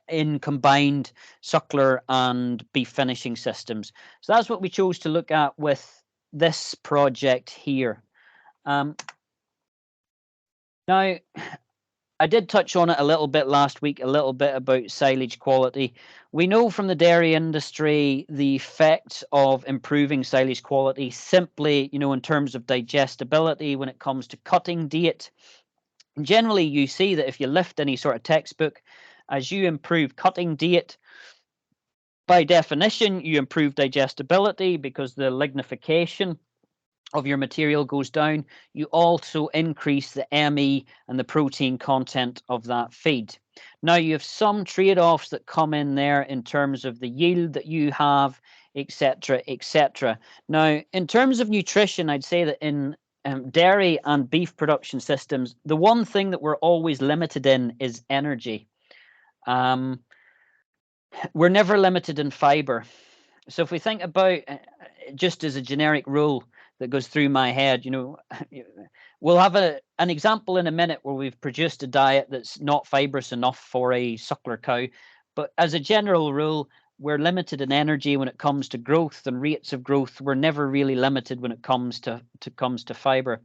Speaker 2: in combined suckler and beef finishing systems. So that's what we chose to look at with this project here. Now, I did touch on it a little bit last week, a little bit about silage quality. We know from the dairy industry the effects of improving silage quality simply, in terms of digestibility when it comes to cutting diet. Generally, you see that if you lift any sort of textbook, as you improve cutting diet, by definition, you improve digestibility because the lignification of your material goes down. You also increase the ME and the protein content of that feed. Now, you have some trade-offs that come in there in terms of the yield that you have, etc., etc. Now, in terms of nutrition, I'd say that in dairy and beef production systems, the one thing that we're always limited in is energy. We're never limited in fiber. So if we think about just as a generic rule that goes through my head, we'll have an example in a minute where we've produced a diet that's not fibrous enough for a suckler cow. But as a general rule, we're limited in energy when it comes to growth and rates of growth. We're never really limited when it comes to fiber.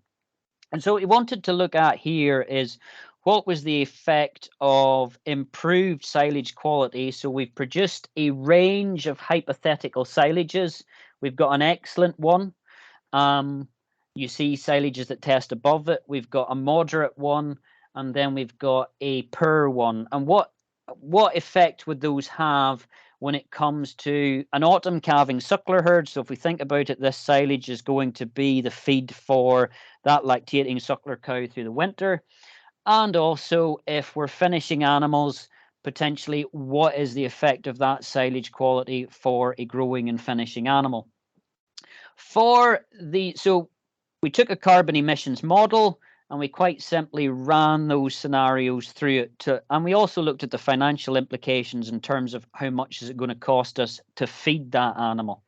Speaker 2: And so what we wanted to look at here is what was the effect of improved silage quality. So we've produced a range of hypothetical silages. We've got an excellent one. You see silages that test above it. We've got a moderate one, and then we've got a poor one. And what effect would those have when it comes to an autumn calving suckler herd? So if we think about it, this silage is going to be the feed for that lactating suckler cow through the winter. And also, if we're finishing animals, potentially, what is the effect of that silage quality for a growing and finishing animal? So we took a carbon emissions model and we quite simply ran those scenarios through it and we also looked at the financial implications in terms of how much is it going to cost us to feed that animal.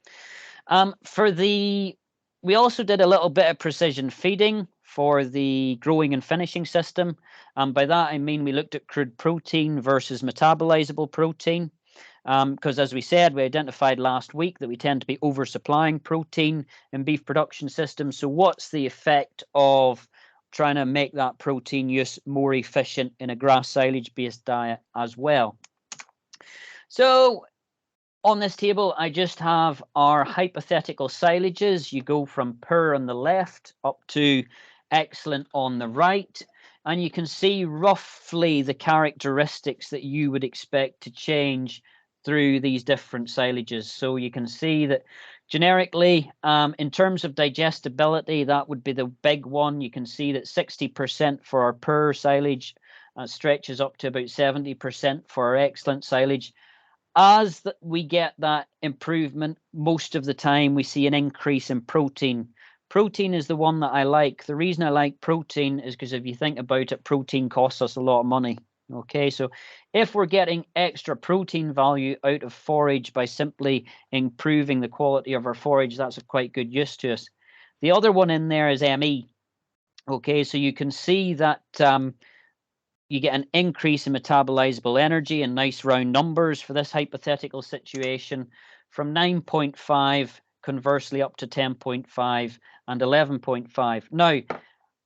Speaker 2: We also did a little bit of precision feeding for the growing and finishing system. And by that, I mean we looked at crude protein versus metabolizable protein. Because as we said, we identified last week that we tend to be oversupplying protein in beef production systems. So what's the effect of trying to make that protein use more efficient in a grass silage-based diet as well? So on this table, I just have our hypothetical silages. You go from poor on the left up to excellent on the right. And you can see roughly the characteristics that you would expect to change through these different silages. So you can see that generically, in terms of digestibility, that would be the big one. You can see that 60% for our poor silage stretches up to about 70% for our excellent silage. As we get that improvement, most of the time we see an increase in protein. Protein is the one that I like. The reason I like protein is because if you think about it, protein costs us a lot of money. Okay, so if we're getting extra protein value out of forage by simply improving the quality of our forage, that's a quite good use to us. The other one in there is ME. Okay, so you can see that you get an increase in metabolizable energy in nice round numbers for this hypothetical situation from 9.5 conversely up to 10.5 and 11.5. Now,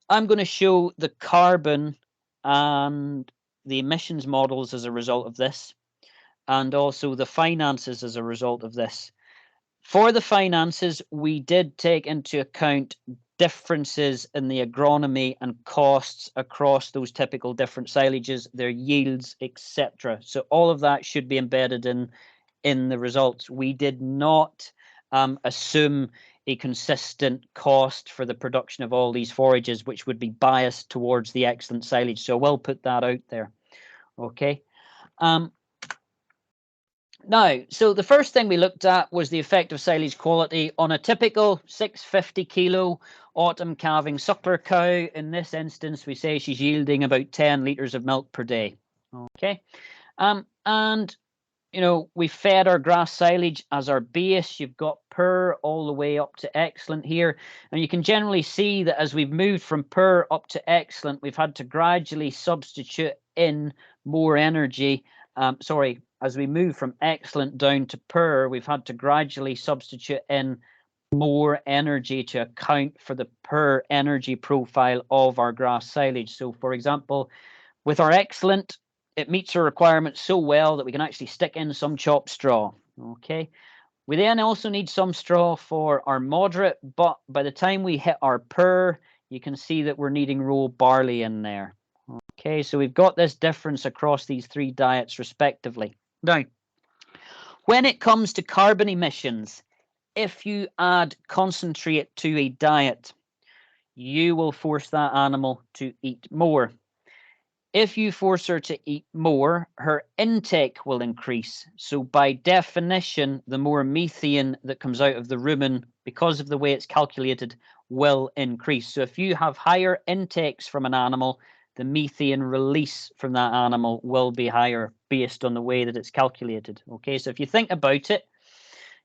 Speaker 2: I'm going to show the carbon and the emissions models as a result of this, and also the finances as a result of this. For the finances, we did take into account differences in the agronomy and costs across those typical different silages, their yields, etc. So all of that should be embedded in the results. We did not assume a consistent cost for the production of all these forages, which would be biased towards the excellent silage. So we'll put that out there. Okay. Now, so the first thing we looked at was the effect of silage quality on a typical 650 kilo autumn calving suckler cow. In this instance, we say she's yielding about 10 litres of milk per day. Okay. And, you know, we fed our grass silage as our base. You've got PUR all the way up to excellent here. And you can generally see that as we've moved from PUR up to excellent, we've had to gradually substitute in more energy. As we move from excellent down to PUR, we've had to gradually substitute in more energy to account for the PUR energy profile of our grass silage. So, for example, with our excellent, it meets our requirements so well that we can actually stick in some chopped straw. Okay. We then also need some straw for our moderate, but by the time we hit our PUR, you can see that we're needing roll barley in there. Okay, so we've got this difference across these three diets respectively. Now, when it comes to carbon emissions, if you add concentrate to a diet, you will force that animal to eat more. If you force her to eat more, her intake will increase. So by definition, the more methane that comes out of the rumen, because of the way it's calculated, will increase. So if you have higher intakes from an animal, the methane release from that animal will be higher based on the way that it's calculated. Okay, so if you think about it,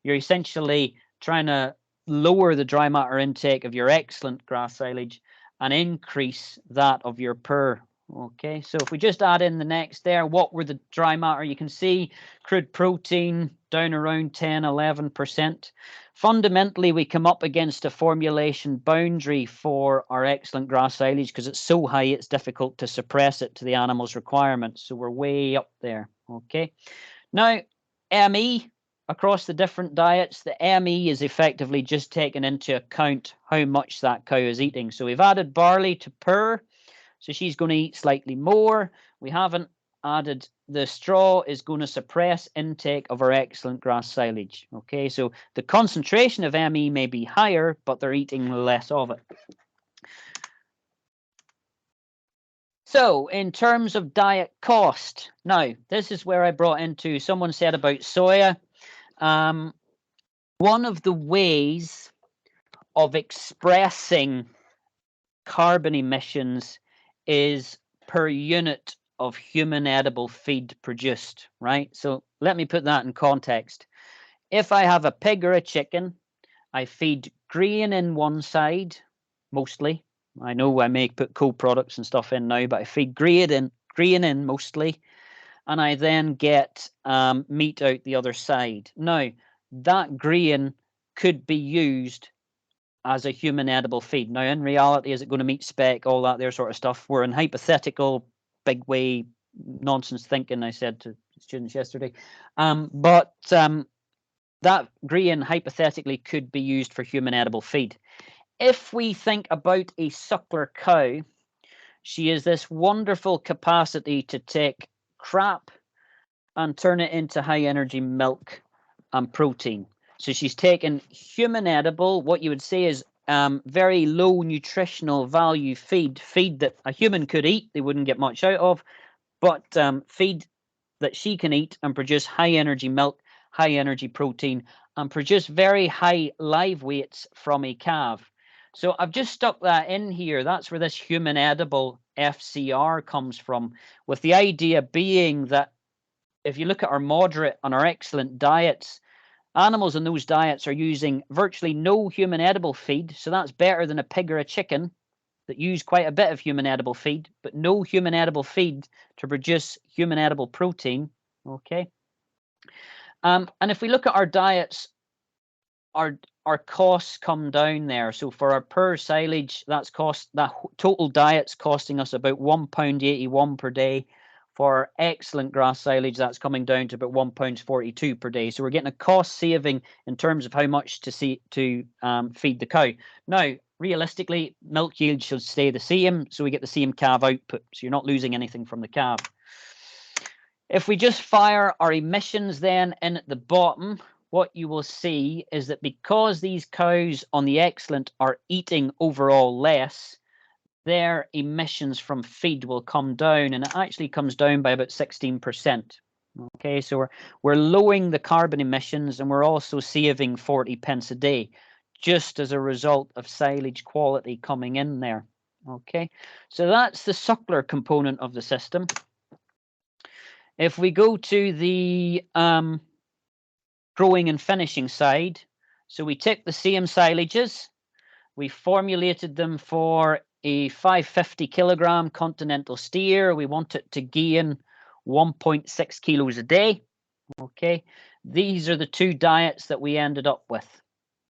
Speaker 2: you're essentially trying to lower the dry matter intake of your excellent grass silage and increase that of your PUR. Okay, so if we just add in the next there, what were the dry matter? You can see crude protein down around 10-11%. Fundamentally, we come up against a formulation boundary for our excellent grass silage because it's so high it's difficult to suppress it to the animal's requirements. So we're way up there. Okay, now ME across the different diets, the ME is effectively just taken into account how much that cow is eating. So we've added barley to PUR. So she's going to eat slightly more. We haven't added the straw is going to suppress intake of our excellent grass silage. Okay, so the concentration of ME may be higher, but they're eating less of it. So in terms of diet cost, now this is where I brought into, someone said about soya. One of the ways of expressing carbon emissions is per unit of human edible feed produced, right? So let me put that in context. If I have a pig or a chicken, I feed grain in one side, mostly. I know I may put co-products and stuff in now, but I feed grain in mostly, and I then get meat out the other side. Now, that grain could be used as a human edible feed. Now, in reality, is it going to meet spec, all that there sort of stuff? We're in hypothetical, big way nonsense thinking, I said to students yesterday. But that grain hypothetically could be used for human edible feed. If we think about a suckler cow, she has this wonderful capacity to take crap and turn it into high energy milk and protein. So she's taken human edible, what you would say is very low nutritional value feed that a human could eat, they wouldn't get much out of, but feed that she can eat and produce high energy milk, high energy protein, and produce very high live weights from a calf. So I've just stuck that in here. That's where this human edible FCR comes from, with the idea being that if you look at our moderate and our excellent diets, animals in those diets are using virtually no human edible feed. So that's better than a pig or a chicken that use quite a bit of human edible feed, but no human edible feed to produce human edible protein. Okay. And if we look at our diets, our costs come down there. So for our per silage, that total diet's costing us about £1.81 per day. For excellent grass silage, that's coming down to about £1.42 per day. So we're getting a cost saving in terms of how much to feed the cow. Now, realistically, milk yield should stay the same, so we get the same calf output. So you're not losing anything from the calf. If we just fire our emissions then in at the bottom, what you will see is that because these cows on the excellent are eating overall less, their emissions from feed will come down, and it actually comes down by about 16%. Okay, so we're lowering the carbon emissions, and we're also saving 40 pence a day, just as a result of silage quality coming in there. Okay, so that's the suckler component of the system. If we go to the growing and finishing side, so we take the same silages, we formulated them for a 550 kilogram continental steer. We want it to gain 1.6 kilos a day. Okay, these are the two diets that we ended up with.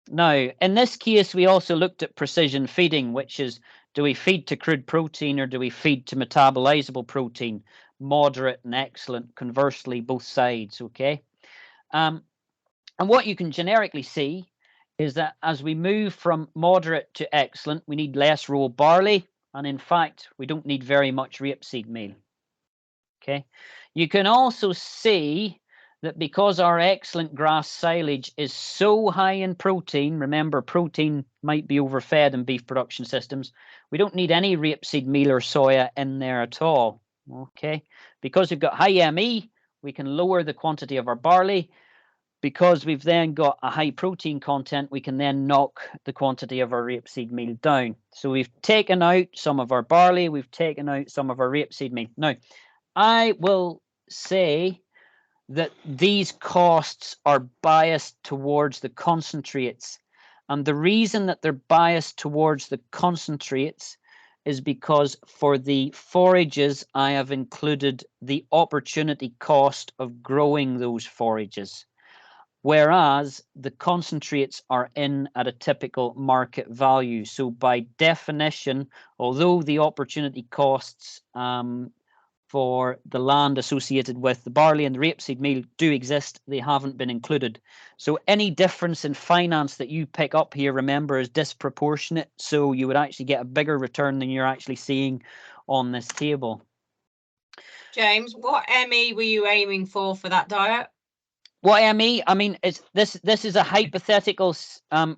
Speaker 2: Now, in this case, we also looked at precision feeding, which is, do we feed to crude protein or do we feed to metabolizable protein? Moderate and excellent, conversely, both sides. Okay, and what you can generically see is that as we move from moderate to excellent, we need less row barley, and in fact, we don't need very much rapeseed meal. Okay, you can also see that because our excellent grass silage is so high in protein, remember protein might be overfed in beef production systems, we don't need any rapeseed meal or soya in there at all. Okay, because we've got high ME, we can lower the quantity of our barley. Because we've then got a high protein content, we can then knock the quantity of our rapeseed meal down. So we've taken out some of our barley, we've taken out some of our rapeseed meal. Now, I will say that these costs are biased towards the concentrates. And the reason that they're biased towards the concentrates is because for the forages, I have included the opportunity cost of growing those forages, whereas the concentrates are in at a typical market value. So by definition, although the opportunity costs for the land associated with the barley and the rapeseed meal do exist, they haven't been included. So any difference in finance that you pick up here, remember, is disproportionate. So you would actually get a bigger return than you're actually seeing on this table.
Speaker 1: James, what ME were you aiming for that diet?
Speaker 2: What ME? I mean, this is a hypothetical.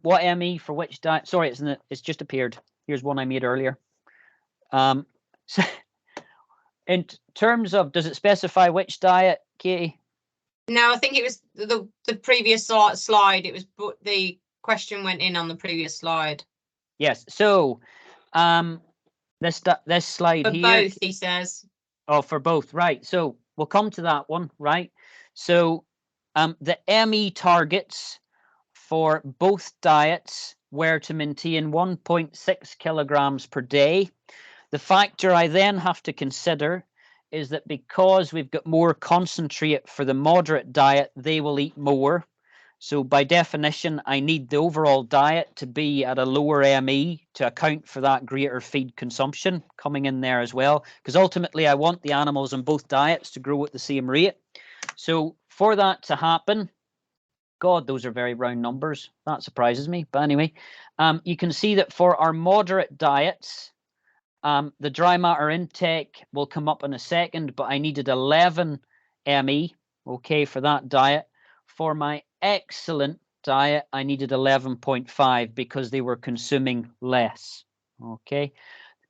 Speaker 2: What ME for which diet? Sorry, it's just appeared. Here's one I made earlier. So in terms of, does it specify which diet, Katie?
Speaker 1: No, I think it was the previous slide. It was, the question went in on the previous slide.
Speaker 2: Yes. So this slide
Speaker 1: for
Speaker 2: here.
Speaker 1: Both, he says.
Speaker 2: Oh, for both, right. So we'll come to that one, right? So the ME targets for both diets were to maintain 1.6 kilograms per day. The factor I then have to consider is that because we've got more concentrate for the moderate diet, they will eat more. So by definition, I need the overall diet to be at a lower ME to account for that greater feed consumption coming in there as well. Because ultimately, I want the animals on both diets to grow at the same rate. So for that to happen, God, those are very round numbers. That surprises me. But anyway, you can see that for our moderate diets, the dry matter intake will come up in a second, but I needed 11 ME, okay, for that diet. For my excellent diet, I needed 11.5 because they were consuming less. Okay.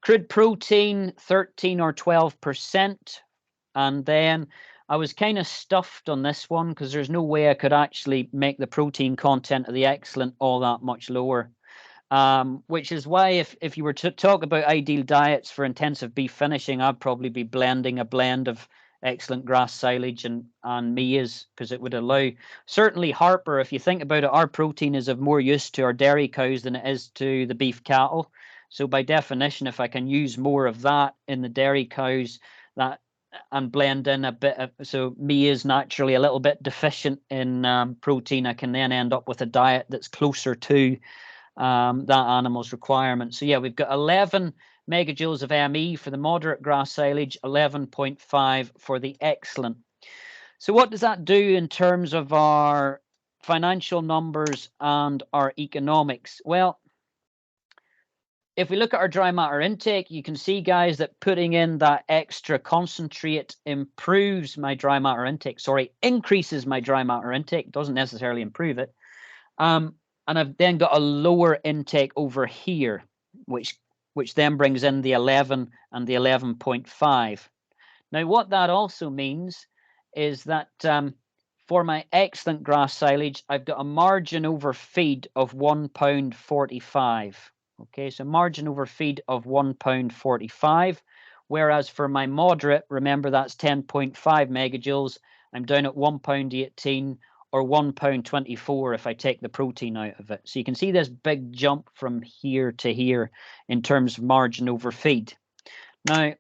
Speaker 2: Crude protein, 13 or 12%. And then I was kind of stuffed on this one because there's no way I could actually make the protein content of the Excellent all that much lower. Which is why if you were to talk about ideal diets for intensive beef finishing, I'd probably be blending a blend of Excellent grass silage and Mias, because it would allow, certainly Harper, if you think about it, our protein is of more use to our dairy cows than it is to the beef cattle. So by definition, if I can use more of that in the dairy cows, that and blend in a bit of, so me is naturally a little bit deficient in protein, I can then end up with a diet that's closer to that animal's requirement. So yeah, we've got 11 megajoules of ME for the moderate grass silage, 11.5 for the Excellent. So what does that do in terms of our financial numbers and our economics? Well, if we look at our dry matter intake, you can see, guys, that putting in that extra concentrate improves my dry matter intake. Sorry, increases my dry matter intake, doesn't necessarily improve it. And I've then got a lower intake over here, which then brings in the 11 and the 11.5. Now, what that also means is that for my Excellent grass silage, I've got a margin over feed of £1.45. Okay, so margin over feed of £1.45, whereas for my moderate, remember that's 10.5 megajoules, I'm down at £1.18 or £1.24 if I take the protein out of it. So you can see this big jump from here to here in terms of margin over feed. Now,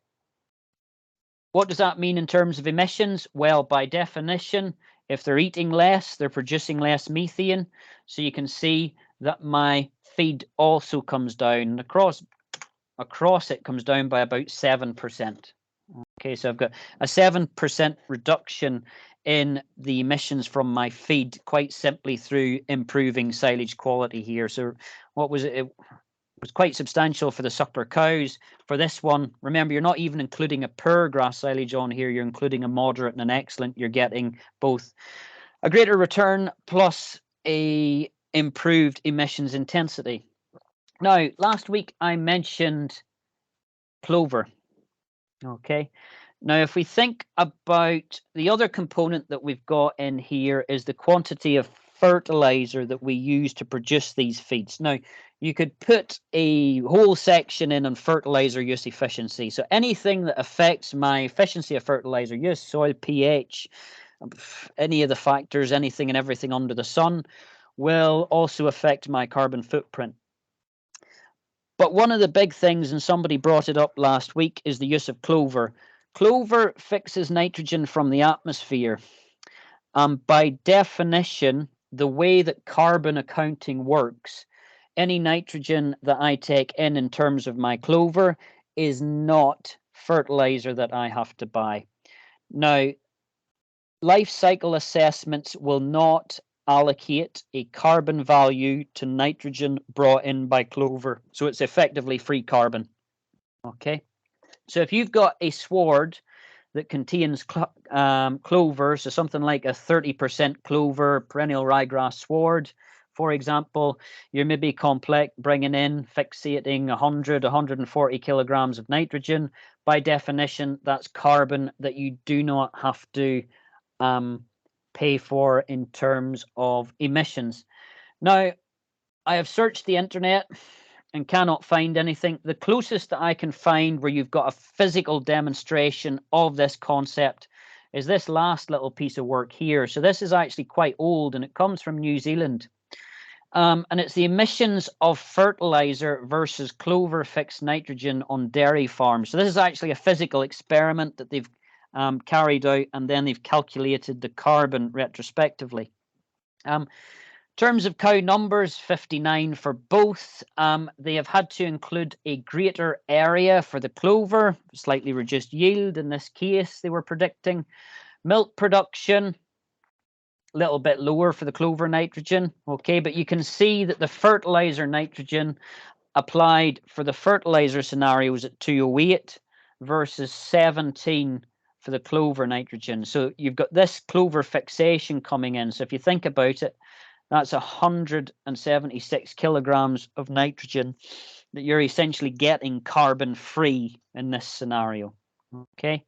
Speaker 2: what does that mean in terms of emissions? Well, by definition, if they're eating less, they're producing less methane. So you can see that my feed also comes down. Across it comes down by about 7%. Okay, so I've got a 7% reduction in the emissions from my feed, quite simply through improving silage quality here. So what was it? It was quite substantial for the suckler cows. For this one, remember, you're not even including a poor grass silage on here. You're including a moderate and an Excellent. You're getting both a greater return plus a improved emissions intensity. Now, last week I mentioned clover. Okay. Now, if we think about the other component that we've got in here is the quantity of fertilizer that we use to produce these feeds. Now, you could put a whole section in on fertilizer use efficiency. So anything that affects my efficiency of fertilizer use, soil pH, any of the factors, anything and everything under the sun, will also affect my carbon footprint. But one of the big things, and somebody brought it up last week, is the use of clover. Clover fixes nitrogen from the atmosphere. By definition, the way that carbon accounting works, any nitrogen that I take in terms of my clover is not fertilizer that I have to buy. Now, life cycle assessments will not allocate a carbon value to nitrogen brought in by clover. So it's effectively free carbon. Okay. So if you've got a sward that contains clover, so something like a 30% clover perennial ryegrass sward, for example, you're maybe bringing in, fixating 140 kilograms of nitrogen. By definition, that's carbon that you do not have to pay for in terms of emissions. Now, I have searched the internet and cannot find anything. The closest that I can find where you've got a physical demonstration of this concept is this last little piece of work here. So this is actually quite old and it comes from New Zealand. And it's the emissions of fertilizer versus clover fixed nitrogen on dairy farms. So this is actually a physical experiment that they've carried out, and then they've calculated the carbon retrospectively. In terms of cow numbers, 59 for both. They have had to include a greater area for the clover, slightly reduced yield in this case they were predicting. Milk production, a little bit lower for the clover nitrogen. Okay, but you can see that the fertilizer nitrogen applied for the fertilizer scenario was at 208 versus 17 for the clover nitrogen. So you've got this clover fixation coming in. So if you think about it, That's 176 kilograms of nitrogen that you're essentially getting carbon free in this scenario. Okay.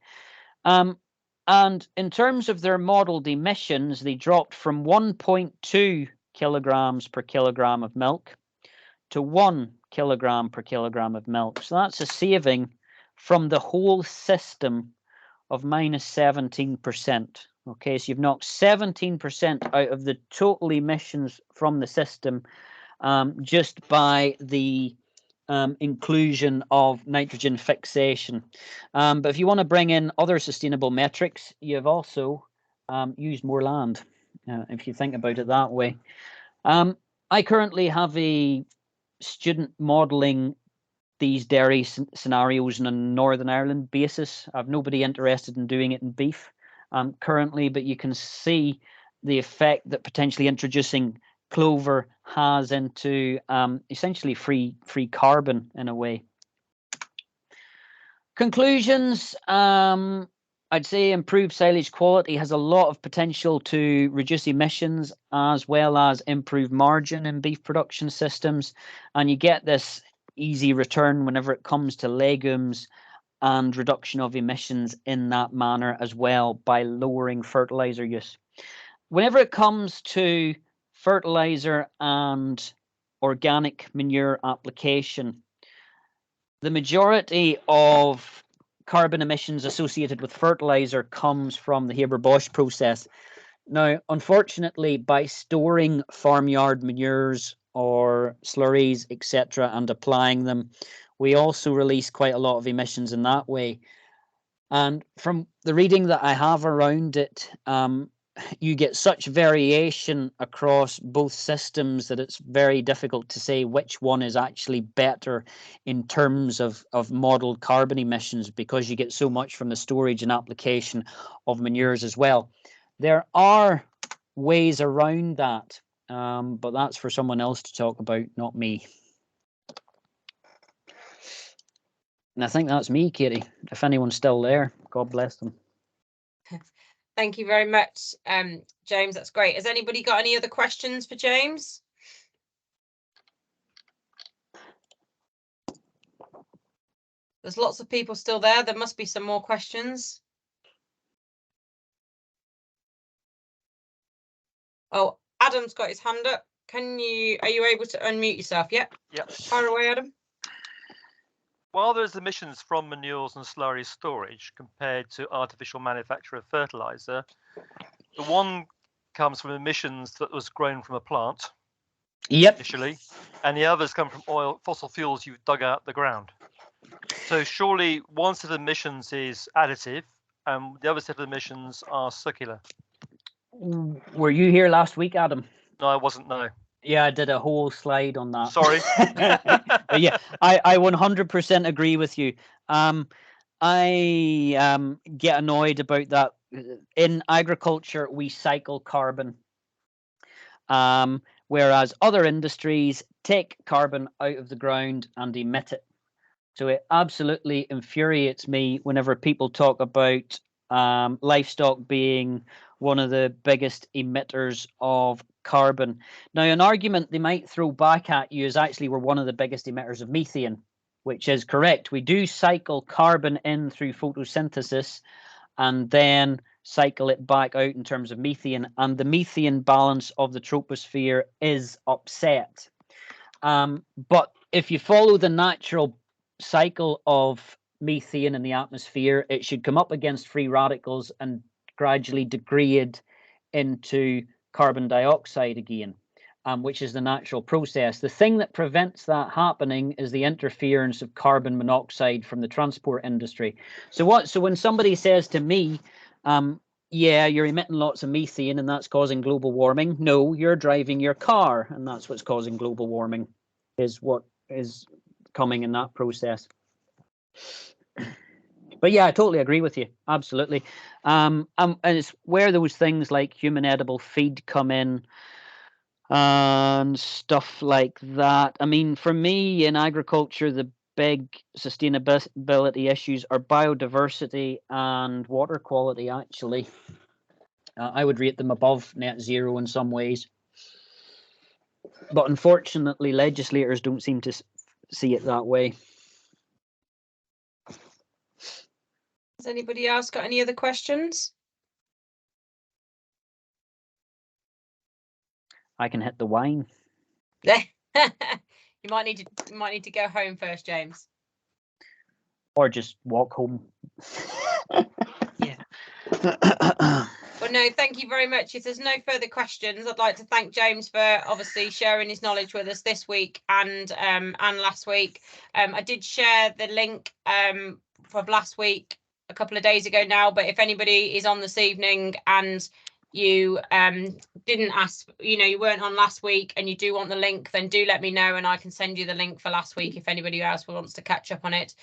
Speaker 2: And in terms of their modeled emissions, they dropped from 1.2 kilograms per kilogram of milk to 1 kilogram per kilogram of milk. So that's a saving from the whole system of minus 17%. Okay, so you've knocked 17% out of the total emissions from the system just by the inclusion of nitrogen fixation. But if you want to bring in other sustainable metrics, you've also used more land, if you think about it that way. I currently have a student modelling these dairy scenarios on a Northern Ireland basis. I've nobody interested in doing it in beef currently, but you can see the effect that potentially introducing clover has into essentially free carbon in a way. Conclusions, I'd say improved silage quality has a lot of potential to reduce emissions as well as improve margin in beef production systems, and you get this easy return whenever it comes to legumes and reduction of emissions in that manner as well by lowering fertilizer use. Whenever it comes to fertilizer and organic manure application, the majority of carbon emissions associated with fertilizer comes from the Haber-Bosch process. Now, unfortunately, by storing farmyard manures or slurries, etc., and applying them, we also release quite a lot of emissions in that way. And from the reading that I have around it, you get such variation across both systems that it's very difficult to say which one is actually better in terms of modeled carbon emissions, because you get so much from the storage and application of manures as well. There are ways around that, but that's for someone else to talk about, not me. And I think that's me, Katie. If anyone's still there, God bless them.
Speaker 1: Thank you very much, James. That's great. Has anybody got any other questions for James? There's lots of people still there. There must be some more questions. Oh, Adam's got his hand up. Are you able to unmute yourself? Yep.
Speaker 3: Yep.
Speaker 1: Fire away, Adam.
Speaker 3: While there's emissions from manures and slurry storage compared to artificial manufacture of fertilizer, the one comes from emissions that was grown from a plant initially, and the others come from fossil fuels you've dug out the ground. So surely one set of emissions is additive and the other set of emissions are circular.
Speaker 2: Were you here last week, Adam?
Speaker 3: No, I wasn't, no.
Speaker 2: Yeah, I did a whole slide on that.
Speaker 3: Sorry.
Speaker 2: But yeah, I 100% agree with you. I get annoyed about that. In agriculture, we cycle carbon, whereas other industries take carbon out of the ground and emit it. So it absolutely infuriates me whenever people talk about livestock being one of the biggest emitters of carbon. Now, an argument they might throw back at you is actually we're one of the biggest emitters of methane, which is correct. We do cycle carbon in through photosynthesis and then cycle it back out in terms of methane, and the methane balance of the troposphere is upset. But if you follow the natural cycle of methane in the atmosphere, it should come up against free radicals and gradually degrade into carbon dioxide again, which is the natural process. The thing that prevents that happening is the interference of carbon monoxide from the transport industry. So when somebody says to me, yeah, you're emitting lots of methane and that's causing global warming. No, you're driving your car and that's what's causing global warming, is what is coming in that process. But yeah, I totally agree with you. Absolutely. And it's where those things like human edible feed come in and stuff like that. I mean, for me in agriculture, the big sustainability issues are biodiversity and water quality, actually. I would rate them above net zero in some ways. But unfortunately, legislators don't seem to see it that way.
Speaker 1: Has anybody else got any other questions?
Speaker 2: I can hit the wine.
Speaker 1: You might need to go home first, James.
Speaker 2: Or just walk home.
Speaker 1: Yeah. Well, no, thank you very much. If there's no further questions, I'd like to thank James for obviously sharing his knowledge with us this week and last week. I did share the link from last week a couple of days ago now, but if anybody is on this evening and you didn't ask, you weren't on last week and you do want the link, then do let me know and I can send you the link for last week if anybody else wants to catch up on it.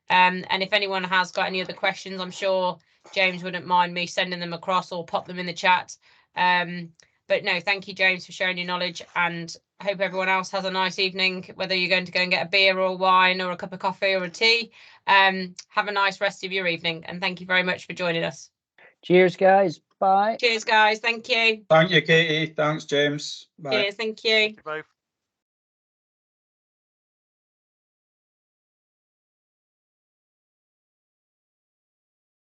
Speaker 1: And if anyone has got any other questions, I'm sure James wouldn't mind me sending them across or pop them in the chat. But no, thank you, James, for sharing your knowledge, and I hope everyone else has a nice evening, whether you're going to go and get a beer or a wine or a cup of coffee or a tea. Have a nice rest of your evening, and thank you very much for joining us.
Speaker 2: Cheers, guys. Bye.
Speaker 1: Cheers, guys. Thank you.
Speaker 4: Thank you, Katie. Thanks, James. Bye.
Speaker 1: Cheers. Thank you.
Speaker 3: Both.